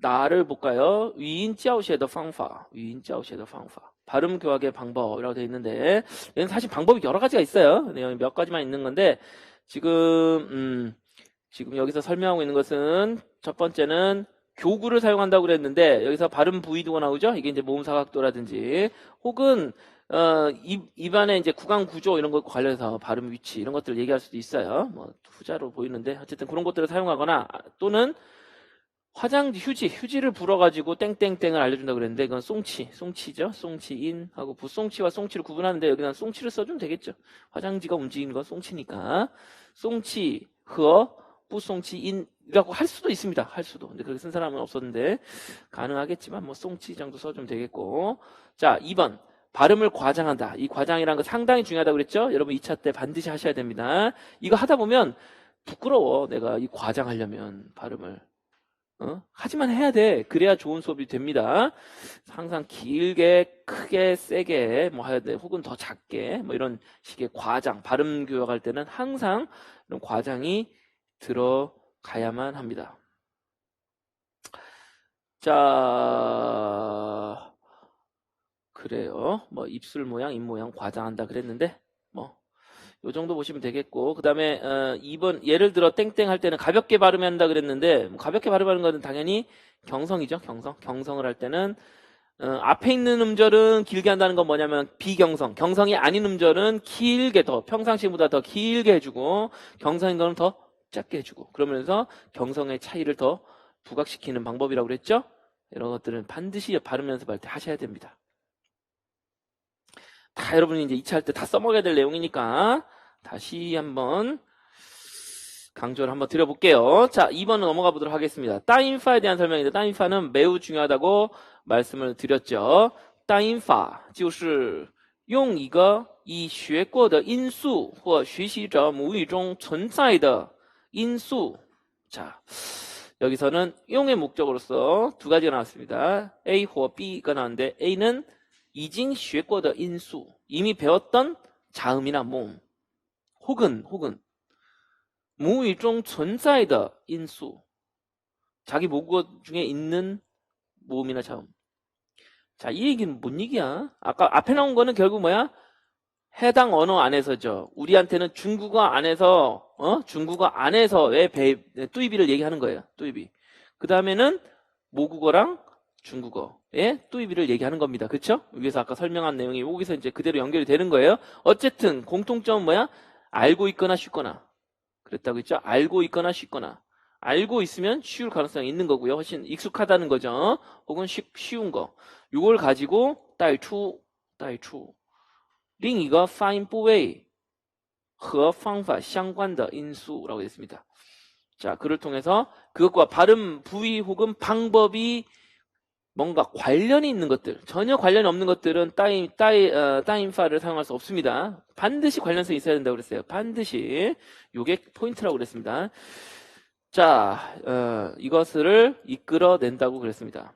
나를 볼까요? 위인教学的方法, 위인 教学的方法. 발음 교학의 방법이라고 되어 있는데, 얘는 사실 방법이 여러 가지가 있어요. 여기 몇 가지만 있는 건데, 지금 여기서 설명하고 있는 것은, 첫 번째는 교구를 사용한다고 그랬는데, 여기서 발음 부위도가 나오죠? 이게 이제 모음사각도라든지, 혹은, 입안에 이제 구강 구조 이런 것 관련해서 발음 위치 이런 것들을 얘기할 수도 있어요. 뭐, 후자로 보이는데, 어쨌든 그런 것들을 사용하거나, 또는, 화장지, 휴지를 불어가지고 땡땡땡을 알려준다고 그랬는데, 그건 송치죠? 송치인 하고 부송치와 송치를 구분하는데, 여기는 송치를 써주면 되겠죠. 화장지가 움직이는 건 송치니까. 송치, 허, 부송치인이라고 할 수도 있습니다. 할 수도. 근데 그렇게 쓴 사람은 없었는데, 가능하겠지만, 뭐, 송치 정도 써주면 되겠고. 자, 2번. 발음을 과장한다. 이 과장이라는 거 상당히 중요하다고 그랬죠? 여러분 2차 때 반드시 하셔야 됩니다. 이거 하다 보면 부끄러워. 내가 이 과장하려면 발음을. 하지만 해야 돼. 그래야 좋은 수업이 됩니다. 항상 길게, 크게, 세게 뭐 해야 돼. 혹은 더 작게 뭐 이런 식의 과장, 발음 교육할 때는 항상 이런 과장이 들어가야만 합니다. 자, 그래요. 뭐 입술 모양, 입 모양 과장한다 그랬는데 뭐 요 정도 보시면 되겠고, 그 다음에 2번 예를 들어 땡땡 할 때는 가볍게 발음해야 한다 그랬는데, 가볍게 발음하는 것은 당연히 경성이죠. 경성을 할 때는 앞에 있는 음절은 길게 한다는 건 뭐냐면 비경성, 경성이 아닌 음절은 길게 더 평상시보다 더 길게 해주고 경성인 거는 더 짧게 해주고, 그러면서 경성의 차이를 더 부각시키는 방법이라고 그랬죠. 이런 것들은 반드시 발음 연습할 때 하셔야 됩니다. 다 여러분이 이제 2차 할 때 다 써먹어야 될 내용이니까 다시 한번 강조를 한번 드려볼게요. 자, 2번은 넘어가 보도록 하겠습니다. 따인파에 대한 설명인데, 따인파는 매우 중요하다고 말씀을 드렸죠. 따인파 就是用一个已学过的因素或学习者母语中存在的因素. 자, 여기서는 용의 목적으로서 두 가지가 나왔습니다. A或 B가 나왔는데, A는 已经学过的因素, 이미 배웠던 자음이나 모음, 혹은母语中存在的因素, 자기 모국어 중에 있는 모음이나 자음. 자, 이 얘기는 뭔 얘기야? 아까 앞에 나온 거는 결국 뭐야? 해당 언어 안에서죠. 우리한테는 중국어 안에서의 뚜이비를 얘기하는 거예요. 뚜이비. 그 다음에는 모국어랑 중국어의 뚜이비를 얘기하는 겁니다. 그쵸? 위에서 아까 설명한 내용이 여기서 이제 그대로 연결이 되는 거예요. 어쨌든 공통점은 뭐야? 알고 있거나 쉽거나. 그랬다고 했죠? 알고 있거나 쉽거나. 알고 있으면 쉬울 가능성이 있는 거고요. 훨씬 익숙하다는 거죠. 혹은 쉬운 거. 이걸 가지고 带出 另一个发音部位和方法相关的因素라고 했습니다. 자, 그를 통해서 그것과 발음 부위 혹은 방법이 뭔가 관련이 있는 것들, 전혀 관련이 없는 것들은 따인파를 사용할 수 없습니다. 반드시 관련성이 있어야 된다고 그랬어요. 반드시. 요게 포인트라고 그랬습니다. 자, 이것을 이끌어낸다고 그랬습니다.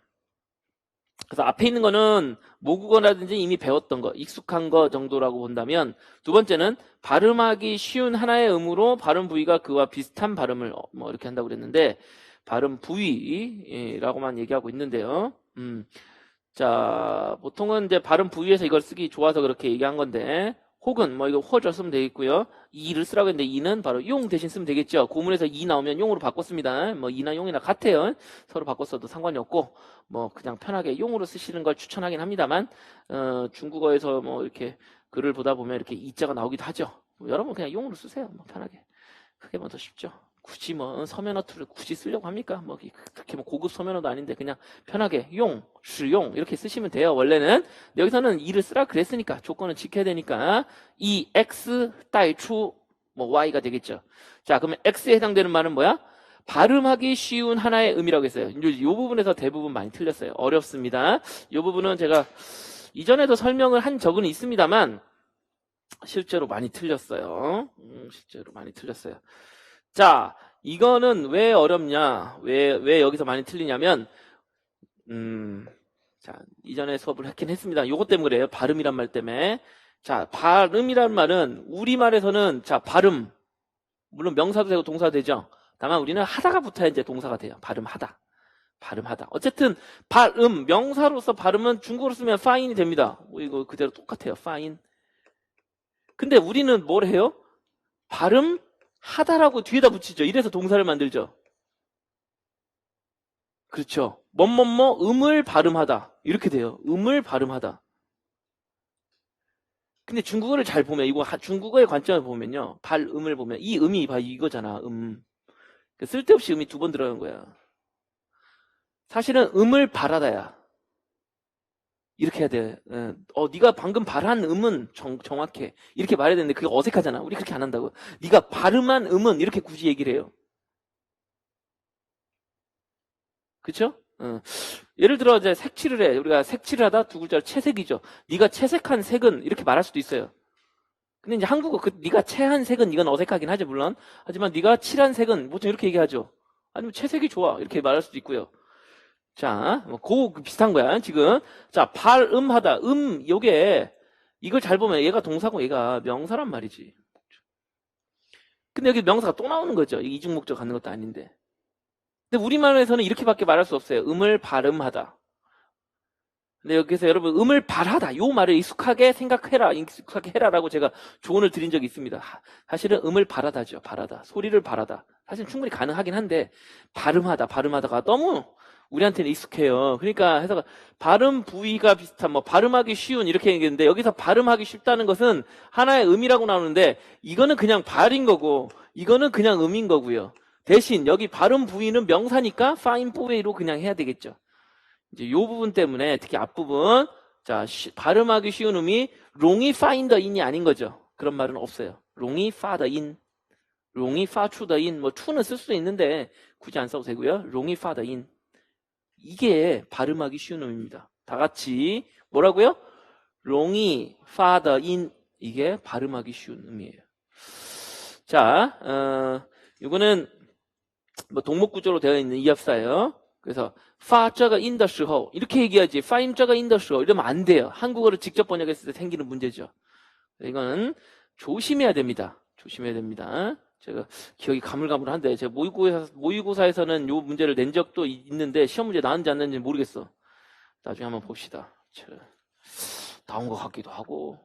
그래서 앞에 있는 거는 모국어라든지 이미 배웠던 거, 익숙한 거 정도라고 본다면, 두 번째는 발음하기 쉬운 하나의 음으로 발음 부위가 그와 비슷한 발음을 뭐 이렇게 한다고 그랬는데, 발음 부위라고만 얘기하고 있는데요. 자, 보통은 이제 발음 부위에서 이걸 쓰기 좋아서 그렇게 얘기한 건데, 혹은 뭐 이거 或者 쓰면 되겠고요. 이를 쓰라고 했는데 이는 바로 용 대신 쓰면 되겠죠. 고문에서 이 나오면 용으로 바꿨습니다. 뭐 이나 용이나 같아요. 서로 바꿨어도 상관이 없고 뭐 그냥 편하게 용으로 쓰시는 걸 추천하긴 합니다만 중국어에서 뭐 이렇게 글을 보다 보면 이렇게 이자가 나오기도 하죠. 뭐 여러분 그냥 용으로 쓰세요. 뭐 편하게. 그게 뭐 더 쉽죠. 굳이 뭐 서면어투를 굳이 쓰려고 합니까? 뭐 그렇게 뭐 고급 서면어도 아닌데 그냥 편하게 용, 使用 이렇게 쓰시면 돼요. 원래는 여기서는 이를 쓰라 그랬으니까 조건은 지켜야 되니까 이 x 带出 뭐 y가 되겠죠. 자, 그러면 x에 해당되는 말은 뭐야? 발음하기 쉬운 하나의 음이라고 했어요. 이 부분에서 대부분 많이 틀렸어요. 어렵습니다. 이 부분은 제가 이전에도 설명을 한 적은 있습니다만 실제로 많이 틀렸어요. 실제로 많이 틀렸어요. 자, 이거는 왜 어렵냐? 왜 여기서 많이 틀리냐면, 자, 이전에 수업을 했긴 했습니다. 요것 때문에 그래요. 발음이란 말 때문에. 자, 발음이란 말은, 우리말에서는, 자, 발음. 물론 명사도 되고 동사도 되죠. 다만 우리는 하다가 붙어야 이제 동사가 돼요. 발음하다. 발음하다. 어쨌든, 발음, 명사로서 발음은 중국어로 쓰면 파인이 됩니다. 이거 그대로 똑같아요. 파인. 근데 우리는 뭘 해요? 발음, 하다라고 뒤에다 붙이죠. 이래서 동사를 만들죠. 그렇죠. 뭐뭐뭐 음을 발음하다. 이렇게 돼요. 음을 발음하다. 근데 중국어를 잘 보면 이거 중국어의 관점을 보면요. 발음을 보면 이 음이 봐 이거잖아. 쓸데없이 음이 두 번 들어간 거야. 사실은 음을 발하다야. 이렇게 해야 돼. 네가 방금 발한 음은 정확해. 이렇게 말해야 되는데 그게 어색하잖아. 우리 그렇게 안 한다고. 네가 발음한 음은 이렇게 굳이 얘기를 해요. 그쵸? 예를 들어 이제 색칠을 해. 우리가 색칠을 하다 두 글자로 채색이죠. 네가 채색한 색은 이렇게 말할 수도 있어요. 근데 이제 한국어 네가 채한 색은 이건 어색하긴 하죠 물론. 하지만 네가 칠한 색은 보통 이렇게 얘기하죠. 아니면 채색이 좋아 이렇게 말할 수도 있고요. 자, 비슷한 거야 지금. 자, 발음하다 요게 이걸 잘 보면 얘가 동사고 얘가 명사란 말이지. 근데 여기 명사가 또 나오는 거죠. 이중목적 갖는 것도 아닌데. 근데 우리말에서는 이렇게밖에 말할 수 없어요. 음을 발음하다. 근데 여기서 여러분 음을 발하다 요 말을 익숙하게 생각해라 익숙하게 해라라고 제가 조언을 드린 적이 있습니다. 사실은 음을 발하다죠. 발하다 소리를 발하다 사실 충분히 가능하긴 한데 발음하다가 너무 우리한테는 익숙해요. 그러니까 해서 발음 부위가 비슷한 뭐 발음하기 쉬운 이렇게 얘기했는데 여기서 발음하기 쉽다는 것은 하나의 음이라고 나오는데 이거는 그냥 발인 거고 이거는 그냥 음인 거고요. 대신 여기 발음 부위는 명사니까 fine boway로 그냥 해야 되겠죠. 이제 요 부분 때문에 특히 앞부분 자 발음하기 쉬운 음이 롱이 find in이 아닌 거죠. 그런 말은 없어요. 롱이 find in, 롱이 find in 뭐 to는 쓸 수도 있는데 굳이 안 써도 되고요. 롱이 find in 이게 발음하기 쉬운 음입니다. 다 같이 뭐라고요? 롱이 find in 이게 발음하기 쉬운 음이에요. 자, 이거는 뭐 동목 구조로 되어 있는 이합사예요. 그래서 파자가 in the 时候 이렇게 얘기하지 fine자가 in the 时候 이러면 안 돼요. 한국어를 직접 번역했을 때 생기는 문제죠. 이거는 조심해야 됩니다. 조심해야 됩니다. 제가 기억이 가물가물한데 제가 모의고사에서는 요 문제를 낸 적도 있는데 시험 문제 나왔는지 안 나왔는지 모르겠어. 나중에 한번 봅시다. 나온 것 같기도 하고.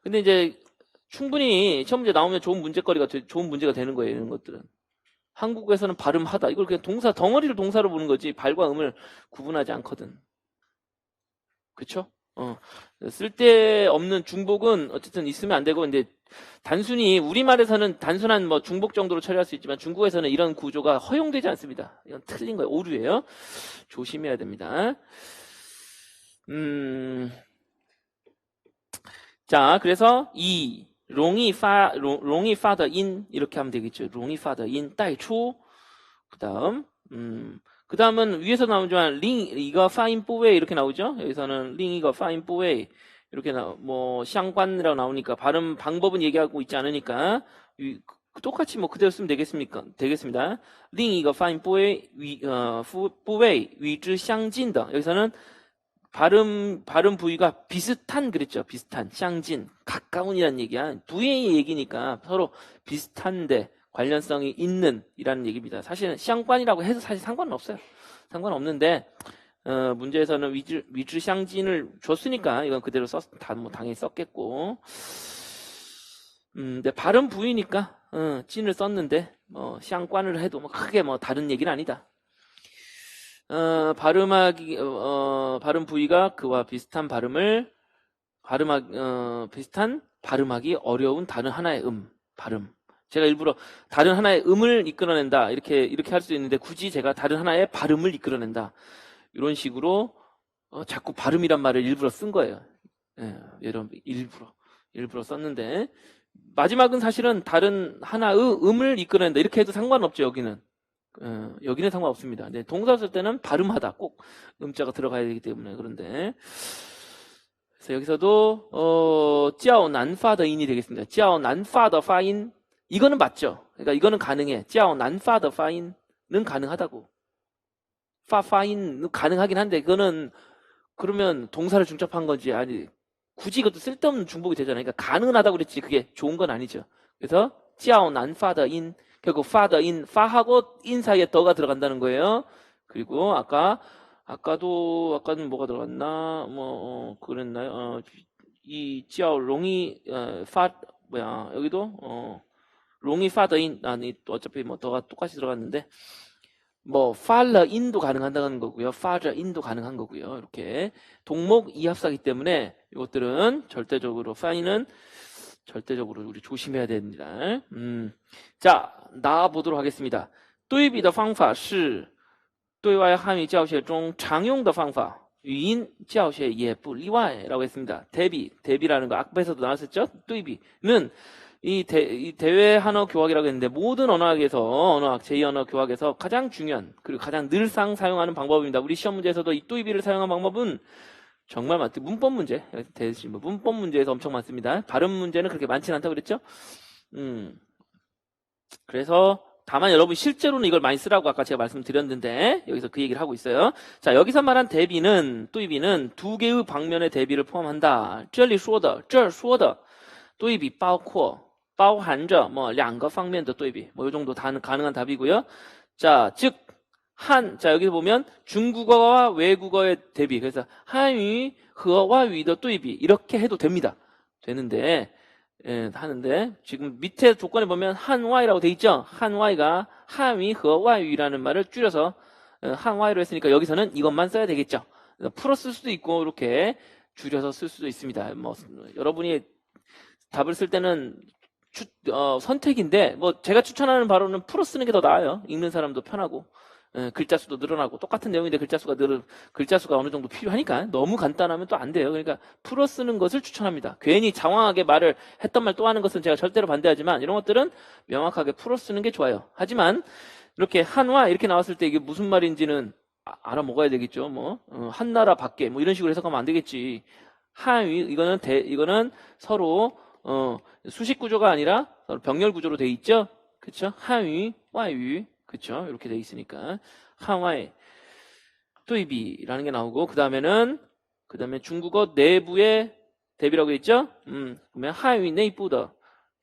근데 이제 충분히 시험 문제 나오면 좋은 문제가 되는 거예요. 이런 것들은. 한국에서는 발음하다. 이걸 그냥 덩어리를 동사로 보는 거지 발과 음을 구분하지 않거든. 그쵸? 쓸데없는 중복은 어쨌든 있으면 안 되고, 근데 단순히 우리말에서는 단순한 뭐 중복 정도로 처리할 수 있지만 중국에서는 이런 구조가 허용되지 않습니다. 이건 틀린 거예요. 오류예요. 조심해야 됩니다. 자, 그래서 이 롱이 파더 인 이렇게 하면 되겠죠. 롱이 파더 인带出 그다음은 위에서 나오지만 링 이거 파인 뿌웨이 이렇게 나오죠. 여기서는 링 이거 파인 뿌웨이 이렇게 뭐相关이라고 나오니까 발음 방법은 얘기하고 있지 않으니까 똑같이 뭐 그대로 쓰면 되겠습니다. 링 이거 파인 뿌웨이 뿌웨이 위즈 相近的 여기서는 발음 부위가 비슷한 그랬죠. 비슷한 샹진 가까운이라는 얘기야. 부위의 얘기니까 서로 비슷한데 관련성이 있는 이라는 얘기입니다. 사실은 샹관이라고 해서 사실 상관은 없어요. 상관없는데 문제에서는 위즈 샹진을 줬으니까 이건 그대로 뭐 당연히 썼겠고 근데 발음 부위니까, 찐을 썼는데, 쌍관을 해도 뭐 크게 뭐 다른 얘기는 아니다. 발음 부위가 그와 비슷한 비슷한 발음하기 어려운 다른 하나의 발음. 제가 일부러 다른 하나의 음을 이끌어낸다. 이렇게 할 수 있는데 굳이 제가 다른 하나의 발음을 이끌어낸다. 이런 식으로, 자꾸 발음이란 말을 일부러 쓴 거예요. 예, 여러분, 일부러 썼는데, 마지막은 사실은 다른 하나의 음을 이끌어낸다. 이렇게 해도 상관없죠, 여기는. 여기는 상관없습니다. 근데 동사 쓸 때는 발음하다. 꼭 음자가 들어가야 되기 때문에. 그런데, 그래서 여기서도, 较难发的音이 되겠습니다. 较难发的发音. 이거는 맞죠. 그러니까 이거는 가능해. 较难发的发音는 가능하다고. 파인은 가능하긴 한데, 그거는, 그러면 동사를 중첩한 건지, 아니, 굳이 이것도 쓸데없는 중복이 되잖아요. 그러니까 가능하다고 그랬지, 그게 좋은 건 아니죠. 그래서, 较难发的音, 결국 파더인, 파하고 인 사이에 더가 들어간다는 거예요. 그리고 아까는 뭐가 들어갔나? 그랬나요? 이 롱이, 여기도, 롱이 파더인, 아니, 어차피 뭐 더가 똑같이 들어갔는데, 팔러인도 가능하다는 거고요. 파저인도 가능한 거고요. 이렇게 동목 이합사기 때문에 이것들은 절대적으로 파인은 절대적으로 우리 조심해야 됩니다. 자, 나와 보도록 하겠습니다. 对比的方法是对外汉语教学中常用的方法，语音教学也不例外라고 했습니다. 대비라는 거 앞에서도 나왔었죠? 对比는 이 대외 한어 교학이라고 했는데 모든 언어학, 제2언어 교학에서 가장 중요한 그리고 가장 늘상 사용하는 방법입니다. 우리 시험 문제에서도 이 또이비를 사용한 방법은 정말 많죠. 문법 문제, 대신 문법 문제에서 엄청 많습니다. 발음 문제는 그렇게 많지는 않다고 그랬죠? 그래서 다만 여러분 실제로는 이걸 많이 쓰라고 아까 제가 말씀드렸는데 여기서 그 얘기를 하고 있어요. 자, 여기서 말한 대비는 또이비는 두 개의 방면의 대비를 포함한다. 这里说的 对比包括包含着两个方面的对比. 이 정도 가능한 답이고요. 자, 즉 자, 여기 보면 중국어와 외국어의 대비. 그래서 한유和外语的对比 이렇게 해도 됩니다. 되는데 하는데 지금 밑에 조건에 보면 한와이라고 돼 있죠. 한와이가 한위和外语라는 말을 줄여서 한와이로 했으니까 여기서는 이것만 써야 되겠죠. 풀어 쓸 수도 있고 이렇게 줄여서 쓸 수도 있습니다. 여러분이 답을 쓸 때는 선택인데 제가 추천하는 바로는 풀어 쓰는 게 더 나아요. 읽는 사람도 편하고 글자 수도 늘어나고 똑같은 내용인데 글자 수가 어느 정도 필요하니까 너무 간단하면 또 안 돼요. 그러니까 풀어 쓰는 것을 추천합니다. 괜히 장황하게 말을 했던 말 또 하는 것은 제가 절대로 반대하지만 이런 것들은 명확하게 풀어 쓰는 게 좋아요. 하지만 이렇게 한화 이렇게 나왔을 때 이게 무슨 말인지는 알아 먹어야 되겠죠. 한나라 밖에 이런 식으로 해석하면 안 되겠지. 한위 이거는 서로 수식 구조가 아니라 병렬 구조로 돼 있죠. 그렇죠? 한위, 와유, 그렇죠? 이렇게 돼 있으니까 한와이, 또이비라는 게 나오고 그 다음에 중국어 내부의 대비라고 있죠. 그러면 한위 내부의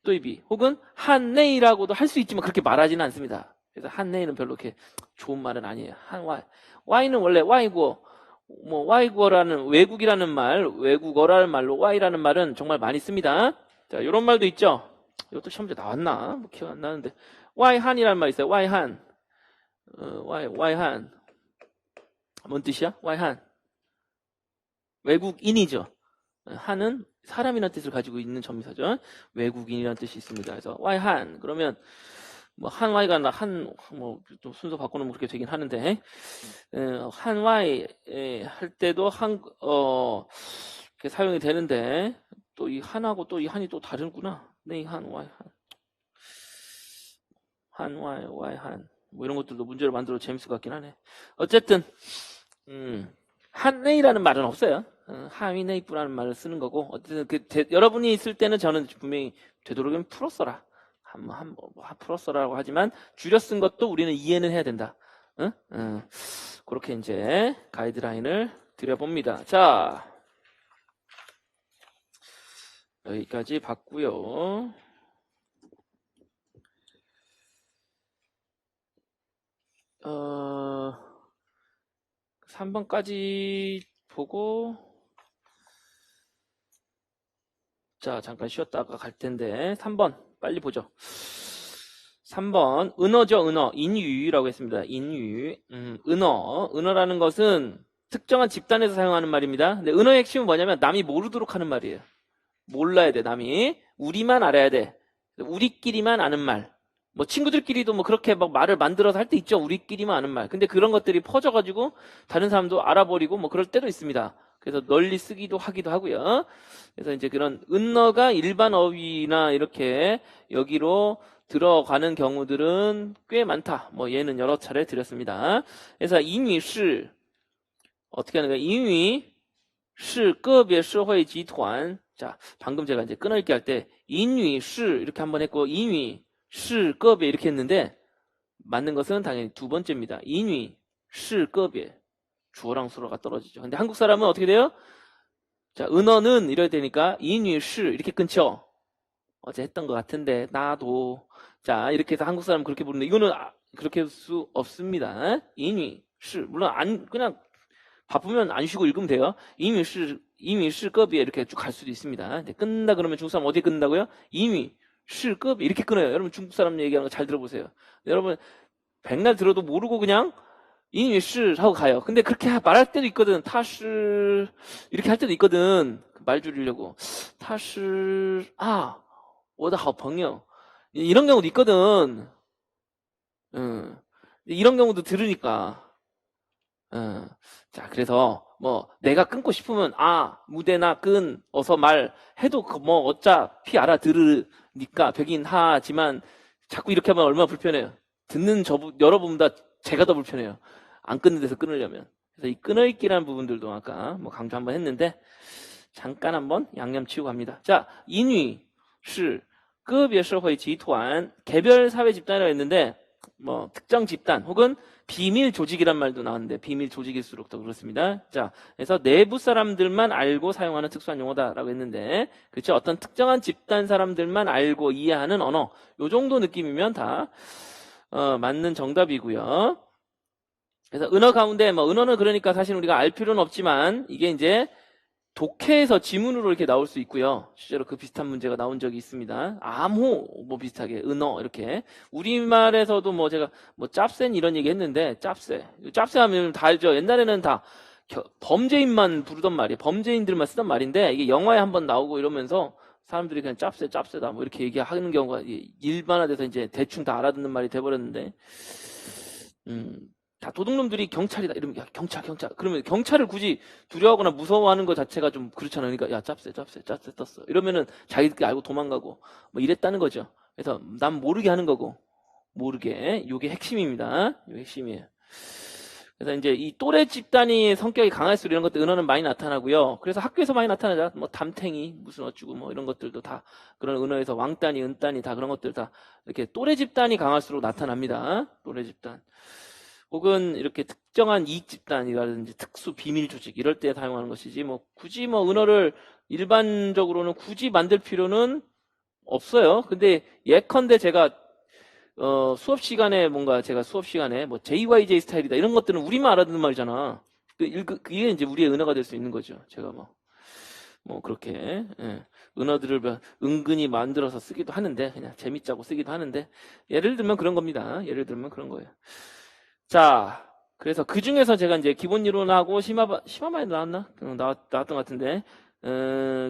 또이비 혹은 한내이라고도 할 수 있지만 그렇게 말하지는 않습니다. 그래서 한내이는 별로 이렇게 좋은 말은 아니에요. 한와이, 와이는 원래 와이고 와이고라는 외국이라는 말, 외국어라는 말로 와이라는 말은 정말 많이 씁니다. 자, 이런 말도 있죠. 이것도 시험제 나왔나? 기억 안 나는데. 와이한이라는 말 있어요. 와이한. 와이한. 뭔 뜻이야? 와이한. 외국인이죠. 한은 사람이라는 뜻을 가지고 있는 전미사죠. 외국인이라는 뜻이 있습니다. 그래서 와이한. 그러면 한와이가 좀 순서 바꾸면 그렇게 되긴 하는데, 한와이 할 때도 이렇게 사용이 되는데, 또 이 한하고 또 이 한이 또 다르구나. 네, 한와이, 한와이, 와이한. 이런 것들도 문제로 만들어 재밌을 것 같긴 하네. 어쨌든, 한네이라는 말은 없어요. 한위네이프라는 말을 쓰는 거고, 어쨌든 여러분이 쓸 때는 저는 분명히 되도록이면 풀어 써라. 풀어 써라고 하지만 줄여 쓴 것도 우리는 이해는 해야 된다. 그렇게 이제 가이드라인을 드려봅니다. 자, 여기까지 봤고요. 3번까지 보고 자, 잠깐 쉬었다가 갈 텐데 3번 빨리 보죠. 3번 은어죠. 은어. 인유라고 했습니다. 인유. 은어라는 것은 특정한 집단에서 사용하는 말입니다. 근데 은어의 핵심은 뭐냐면 남이 모르도록 하는 말이에요. 몰라야 돼. 남이 우리만 알아야 돼. 우리끼리만 아는 말. 뭐 친구들끼리도 뭐 그렇게 막 말을 만들어서 할 때 있죠. 우리끼리만 아는 말. 근데 그런 것들이 퍼져가지고 다른 사람도 알아버리고 뭐 그럴 때도 있습니다. 그래서 널리 쓰기도 하기도 하고요. 그래서 이제 그런 은어가 일반 어휘나 이렇게 여기로 들어가는 경우들은 꽤 많다. 뭐 얘는 여러 차례 드렸습니다. 그래서 인위是 어떻게 하는 거예요? 인위是个别社会集团. 자, 방금 제가 이제 끊어읽기 할 때 인위是 이렇게 한번 했고 인위是个别 이렇게 했는데 맞는 것은 당연히 두 번째입니다. 인위是个别. 주어랑 수어가 떨어지죠. 근데 한국 사람은 어떻게 돼요? 자, 은어는 이래야 되니까 인위是 이렇게 끊죠. 어제 했던 것 같은데 나도. 자, 이렇게 해서 한국 사람은 그렇게 부르는데 이거는 그렇게 할 수 없습니다. 인위是 물론 그냥 바쁘면 안 쉬고 읽으면 돼요. 인위是 급이 이렇게 쭉 갈 수도 있습니다. 근데 끊는다 그러면 중국 사람 어디에 끊는다고요? 인위是 급 이렇게 끊어요. 여러분 중국 사람 얘기하는 거 잘 들어보세요. 여러분 백날 들어도 모르고 그냥 인위是 하고 가요. 근데 그렇게 말할 때도 있거든. 他是 이렇게 할 때도 있거든. 말 줄이려고. 他是 我的好朋友 이런 경우도 있거든. 이런 경우도 들으니까. 자, 그래서 뭐 내가 끊고 싶으면 무대나 끈 어서 말 해도 뭐 어차피 알아들으니까 되긴 하지만 자꾸 이렇게 하면 얼마나 불편해요. 듣는 여러분보다 제가 더 불편해요. 안 끊는 데서 끊으려면. 그래서 이 끊어읽기라는 부분들도 아까 뭐 강조 한번 했는데 잠깐 한번 양념 치우고 갑니다. 자, 인위是 个别社会集团 개별 사회 집단이라고 했는데 뭐 특정 집단 혹은 비밀 조직이란 말도 나왔는데 비밀 조직일수록 더 그렇습니다. 자, 그래서 내부 사람들만 알고 사용하는 특수한 용어다라고 했는데 그렇죠? 어떤 특정한 집단 사람들만 알고 이해하는 언어 요 정도 느낌이면 다 맞는 정답이고요. 그래서 은어 가운데 뭐 은어는 그러니까 사실 우리가 알 필요는 없지만 이게 이제 독해에서 지문으로 이렇게 나올 수 있고요. 실제로 그 비슷한 문제가 나온 적이 있습니다. 암호 뭐 비슷하게 은어 이렇게 우리말에서도 뭐 제가 뭐 짭센 이런 얘기 했는데 짭세 하면 다 알죠. 옛날에는 다 범죄인만 부르던 말이에요. 범죄인들만 쓰던 말인데 이게 영화에 한번 나오고 이러면서 사람들이 그냥 짭세다 뭐 이렇게 얘기하는 경우가 일반화돼서 이제 대충 다 알아듣는 말이 돼버렸는데 다 도둑놈들이 경찰이다 이러면 야 경찰 그러면 경찰을 굳이 두려워하거나 무서워하는 것 자체가 좀 그렇잖아요. 그러니까 야 짭새 떴어 이러면은 자기들끼리 알고 도망가고 뭐 이랬다는 거죠. 그래서 남 모르게 하는 거고 모르게 요게 핵심입니다. 요 핵심이에요. 그래서 이제 이 또래 집단이 성격이 강할수록 이런 것들 은어는 많이 나타나고요. 그래서 학교에서 많이 나타나죠. 뭐 담탱이 무슨 어쩌고 뭐 이런 것들도 다 그런 은어에서 왕단이 은단이 다 그런 것들 다 이렇게 또래 집단이 강할수록 나타납니다. 또래 집단. 혹은 이렇게 특정한 이익 집단이라든지 특수 비밀 조직 이럴 때 사용하는 것이지 뭐 굳이 뭐 은어를 일반적으로는 굳이 만들 필요는 없어요. 근데 예컨대 제가 수업 시간에 뭔가 제가 수업 시간에 뭐 JYJ 스타일이다 이런 것들은 우리만 알아듣는 말이잖아. 그게 이제 우리의 은어가 될 수 있는 거죠. 제가 뭐 그렇게 은어들을 은근히 만들어서 쓰기도 하는데 그냥 재밌자고 쓰기도 하는데 예를 들면 그런 겁니다. 예를 들면 그런 거예요. 자, 그래서 그 중에서 제가 이제 기본 이론하고 심화반에 나왔나? 나왔던 것 같은데,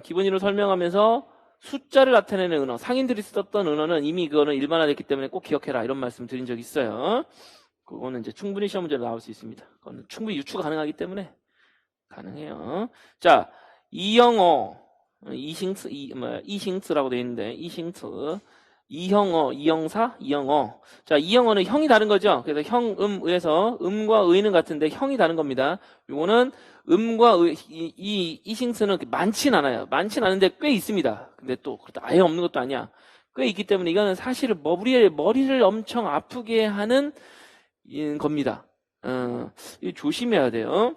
기본 이론 설명하면서 숫자를 나타내는 은어, 상인들이 썼던 은어는 이미 그거는 일반화됐기 때문에 꼭 기억해라. 이런 말씀 드린 적이 있어요. 그거는 이제 충분히 시험 문제로 나올 수 있습니다. 그거는 충분히 유추가 가능하기 때문에 가능해요. 자, 이영어, 이싱츠라고 되어 있는데, 이싱츠. 이형어, 이형사, 이형어. 자, 이형어는 형이 다른 거죠. 그래서 형, 의에서 음과 의는 같은데 형이 다른 겁니다. 요거는 음과 의, 이싱스는 많진 않아요. 많진 않은데 꽤 있습니다. 근데 또 그렇다 아예 없는 것도 아니야. 꽤 있기 때문에 이거는 사실 머리를 엄청 아프게 하는 겁니다. 이거 조심해야 돼요.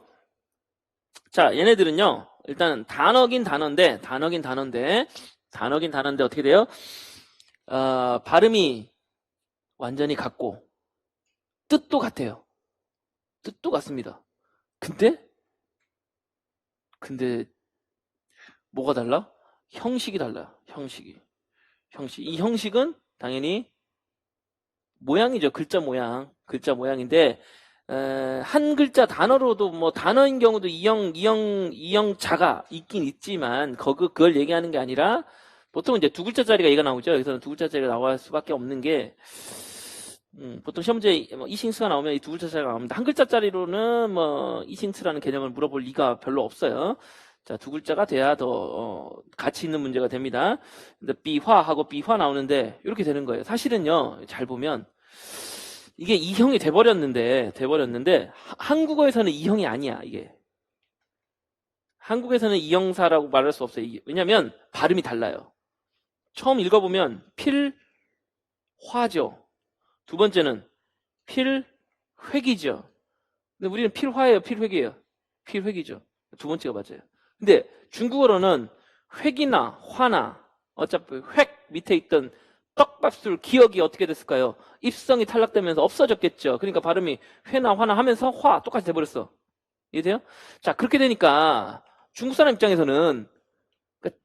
자, 얘네들은요. 일단 단어긴 단어인데 어떻게 돼요? 발음이 완전히 같고 뜻도 같아요. 뜻도 같습니다. 근데 뭐가 달라? 형식이 달라요. 형식이. 이 형식은 당연히 모양이죠. 글자 모양. 글자 모양인데, 한 글자 단어로도 뭐 단어인 경우도 이형자가 있긴 있지만, 그걸 얘기하는 게 아니라, 보통 이제 두 글자짜리가 얘가 나오죠. 여기서는 두 글자짜리가 나올 수밖에 없는 게, 보통 시험 문제 뭐 이싱스가 나오면 이 두 글자짜리가 나옵니다. 한 글자짜리로는 뭐 이싱스라는 개념을 물어볼 리가 별로 없어요. 자, 두 글자가 돼야 더 가치 있는 문제가 됩니다. 근데 비화하고 비화 나오는데 이렇게 되는 거예요. 사실은요, 잘 보면 이게 이형이 돼버렸는데 한국어에서는 이형이 아니야. 이게 한국에서는 이형사라고 말할 수 없어요. 왜냐면 발음이 달라요. 처음 읽어보면 필화죠. 두 번째는 필획이죠. 근데 우리는 필화예요, 필획이에요. 필획이죠. 두 번째가 맞아요. 근데 중국어로는 획이나 화나 어차피 획 밑에 있던 떡밥술 기억이 어떻게 됐을까요? 입성이 탈락되면서 없어졌겠죠. 그러니까 발음이 회나 화나 하면서 화 똑같이 돼버렸어. 이해돼요? 자, 그렇게 되니까 중국 사람 입장에서는 그러니까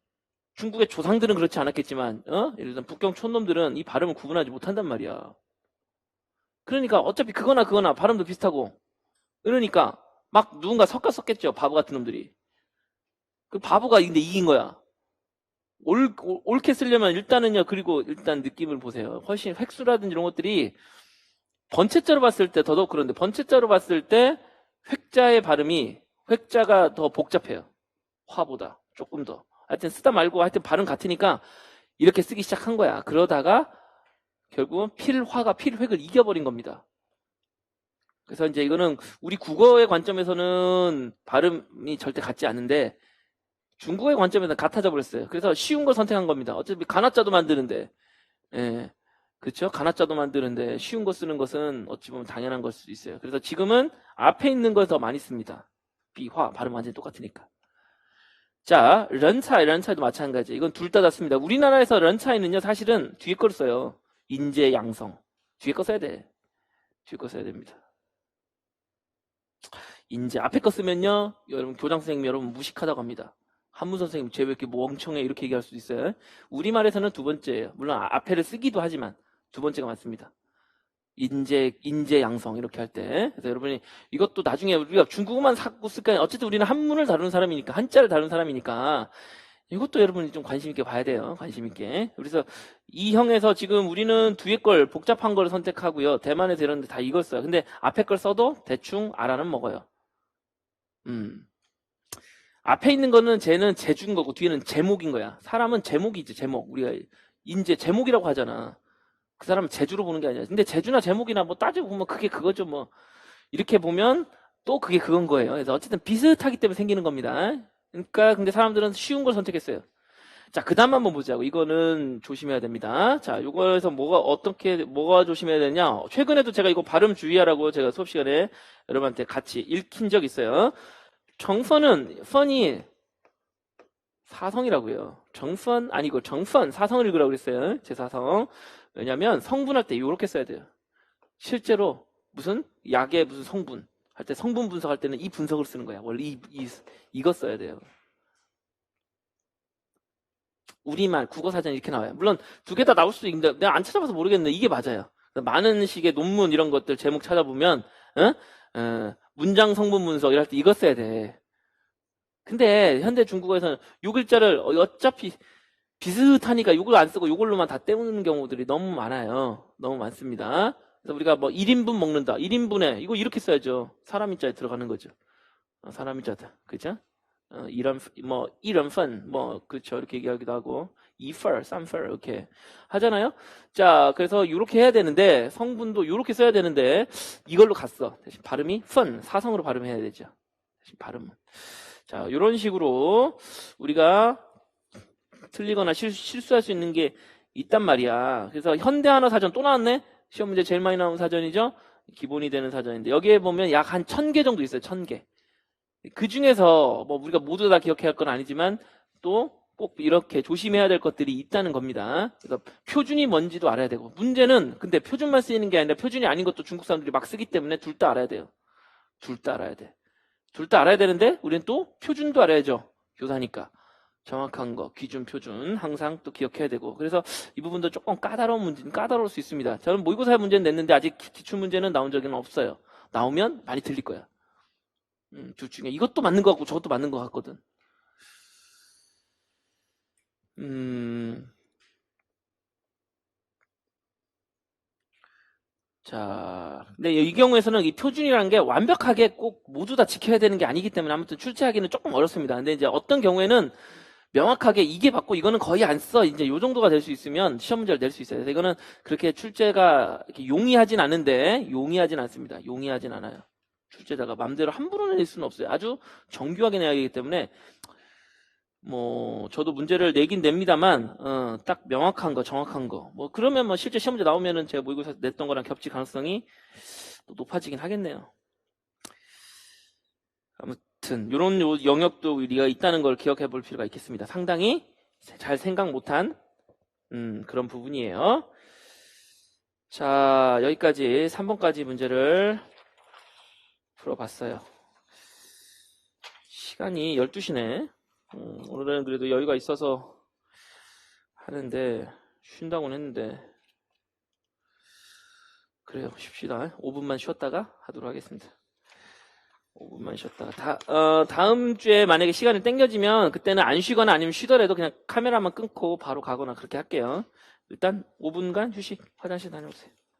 중국의 조상들은 그렇지 않았겠지만 예를 들면 북경 촌놈들은 이 발음을 구분하지 못한단 말이야. 그러니까 어차피 그거나 발음도 비슷하고 그러니까 막 누군가 섞었겠죠. 바보 같은 놈들이. 그 바보가 근데 이긴 거야. 옳게 쓰려면 일단은요. 그리고 일단 느낌을 보세요. 훨씬 획수라든지 이런 것들이 번체자로 봤을 때 더더욱 그런데 번체자로 봤을 때 획자의 발음이 획자가 더 복잡해요. 화보다 조금 더. 하여튼 쓰다 말고 하여튼 발음 같으니까 이렇게 쓰기 시작한 거야. 그러다가 결국은 필화가 필획을 이겨버린 겁니다. 그래서 이제 이거는 우리 국어의 관점에서는 발음이 절대 같지 않은데 중국의 관점에서는 같아져 버렸어요. 그래서 쉬운 거 선택한 겁니다. 어차피 가나자도 만드는데, 예, 그렇죠? 가나자도 만드는데 쉬운 거 쓰는 것은 어찌 보면 당연한 걸 수도 있어요. 그래서 지금은 앞에 있는 걸 더 많이 씁니다. 비화 발음 완전히 똑같으니까. 자, 런차이도 마찬가지. 이건 둘 다 씁니다. 우리나라에서 런차이는요 사실은 뒤에 걸 써요. 인재 양성 뒤에 거 써야 돼. 뒤에 거 써야 됩니다. 인재 앞에 거 쓰면요 여러분 교장 선생님 여러분 무식하다고 합니다. 한문 선생님 쟤 왜 이렇게 멍청해 이렇게 얘기할 수 있어요. 우리말에서는 두 번째예요. 물론 앞에를 쓰기도 하지만 두 번째가 맞습니다. 인재 양성 이렇게 할 때. 그래서 여러분이 이것도 나중에 우리가 중국어만 갖고 쓸까 어쨌든 우리는 한문을 다루는 사람이니까 한자를 다루는 사람이니까 이것도 여러분이 좀 관심 있게 봐야 돼요. 관심 있게. 그래서 이 형에서 지금 우리는 뒤에 걸 복잡한 걸 선택하고요. 대만에서 이런데 다 이걸 써요. 근데 앞에 걸 써도 대충 알아는 먹어요. 앞에 있는 거는 쟤는 제주인 거고 뒤에는 제목인 거야. 사람은 제목이지, 제목. 우리가 인제 제목이라고 하잖아. 그 사람은 제주로 보는 게 아니야. 근데 제주나 제목이나 뭐 따지고 보면 그게 그거죠, 뭐. 이렇게 보면 또 그게 그건 거예요. 그래서 어쨌든 비슷하기 때문에 생기는 겁니다. 그러니까 근데 사람들은 쉬운 걸 선택했어요. 자, 그 다음 한번 보자고. 이거는 조심해야 됩니다. 자, 요거에서 뭐가 조심해야 되냐. 최근에도 제가 이거 발음 주의하라고 제가 수업 시간에 여러분한테 같이 읽힌 적 있어요. 정펀은 펀이 사성이라고요. 정펀 아니고 정펀 사성을 읽으라고 그랬어요. 제 사성. 왜냐면 성분할 때 이렇게 써야 돼요. 실제로 무슨 약의 무슨 성분 할 때 성분 분석할 때는 이 분석을 쓰는 거야. 원래 이거 써야 돼요. 우리말 국어 사전 이렇게 나와요. 물론 두 개 다 나올 수도 있는데 내가 안 찾아봐서 모르겠는데 이게 맞아요. 많은 식의 논문 이런 것들 제목 찾아보면 문장 성분 분석 이럴 때 이거 써야 돼. 근데 현대 중국어에서는 요 글자를 어차피 비슷하니까 이걸 안 쓰고 이걸로만 다 때우는 경우들이 너무 많아요. 너무 많습니다. 그래서 우리가 뭐 1인분 먹는다. 1인분에 이거 이렇게 써야죠. 사람 인자에 들어가는 거죠. 사람 인자다. 그죠? 이런 펀 그렇죠. 이렇게 얘기하기도 하고 2펄, 3펄 이렇게 하잖아요. 자, 그래서 이렇게 해야 되는데 성분도 이렇게 써야 되는데 이걸로 갔어. 대신 발음이 펀, 사성으로 발음해야 되죠. 대신 발음은. 자, 이런 식으로 우리가 틀리거나 실수할 수 있는 게 있단 말이야. 그래서 현대한어 사전 또 나왔네. 시험 문제 제일 많이 나오는 사전이죠. 기본이 되는 사전인데 여기에 보면 약 한 1000개 정도 있어요. 1000개. 그 중에서 뭐 우리가 모두 다 기억해야 할 건 아니지만 또 꼭 이렇게 조심해야 될 것들이 있다는 겁니다. 그래서 표준이 뭔지도 알아야 되고 문제는 근데 표준만 쓰이는 게 아니라 표준이 아닌 것도 중국 사람들이 막 쓰기 때문에 둘 다 알아야 돼요. 둘 다 알아야 돼. 둘 다 알아야 되는데 우리는 또 표준도 알아야죠. 교사니까. 정확한 거, 기준, 표준 항상 또 기억해야 되고. 그래서 이 부분도 조금 까다로운 문제는 까다로울 수 있습니다. 저는 모의고사 문제는 냈는데 아직 기출 문제는 나온 적은 없어요. 나오면 많이 틀릴 거야. 둘 중에 이것도 맞는 것 같고 저것도 맞는 것 같거든. 자, 근데 이 경우에서는 이 표준이라는 게 완벽하게 꼭 모두 다 지켜야 되는 게 아니기 때문에 아무튼 출제하기는 조금 어렵습니다. 근데 이제 어떤 경우에는 명확하게 이게 받고 이거는 거의 안 써. 이제 요 정도가 될 수 있으면 시험 문제를 낼 수 있어요. 그래서 이거는 그렇게 출제가 이렇게 용이하진 않은데 용이하진 않습니다. 용이하진 않아요. 출제자가 마음대로 함부로 낼 수는 없어요. 아주 정교하게 내야 하기 때문에 뭐 저도 문제를 내긴 냅니다만 딱 명확한 거, 정확한 거. 뭐 그러면 뭐 실제 시험 문제 나오면은 제가 모의고사 냈던 거랑 겹칠 가능성이 또 높아지긴 하겠네요. 아무튼 이런 영역도 우리가 있다는 걸 기억해 볼 필요가 있겠습니다. 상당히 잘 생각 못한 그런 부분이에요. 자, 여기까지 3번까지 문제를 풀어봤어요. 시간이 12시네. 오늘은 그래도 여유가 있어서 하는데 쉰다고는 했는데 그래요. 쉽시다. 5분만 쉬었다가 하도록 하겠습니다. 5분만 쉬었다가 다음 주에 만약에 시간이 땡겨지면 그때는 안 쉬거나 아니면 쉬더라도 그냥 카메라만 끊고 바로 가거나 그렇게 할게요. 일단 5분간 휴식, 화장실 다녀오세요.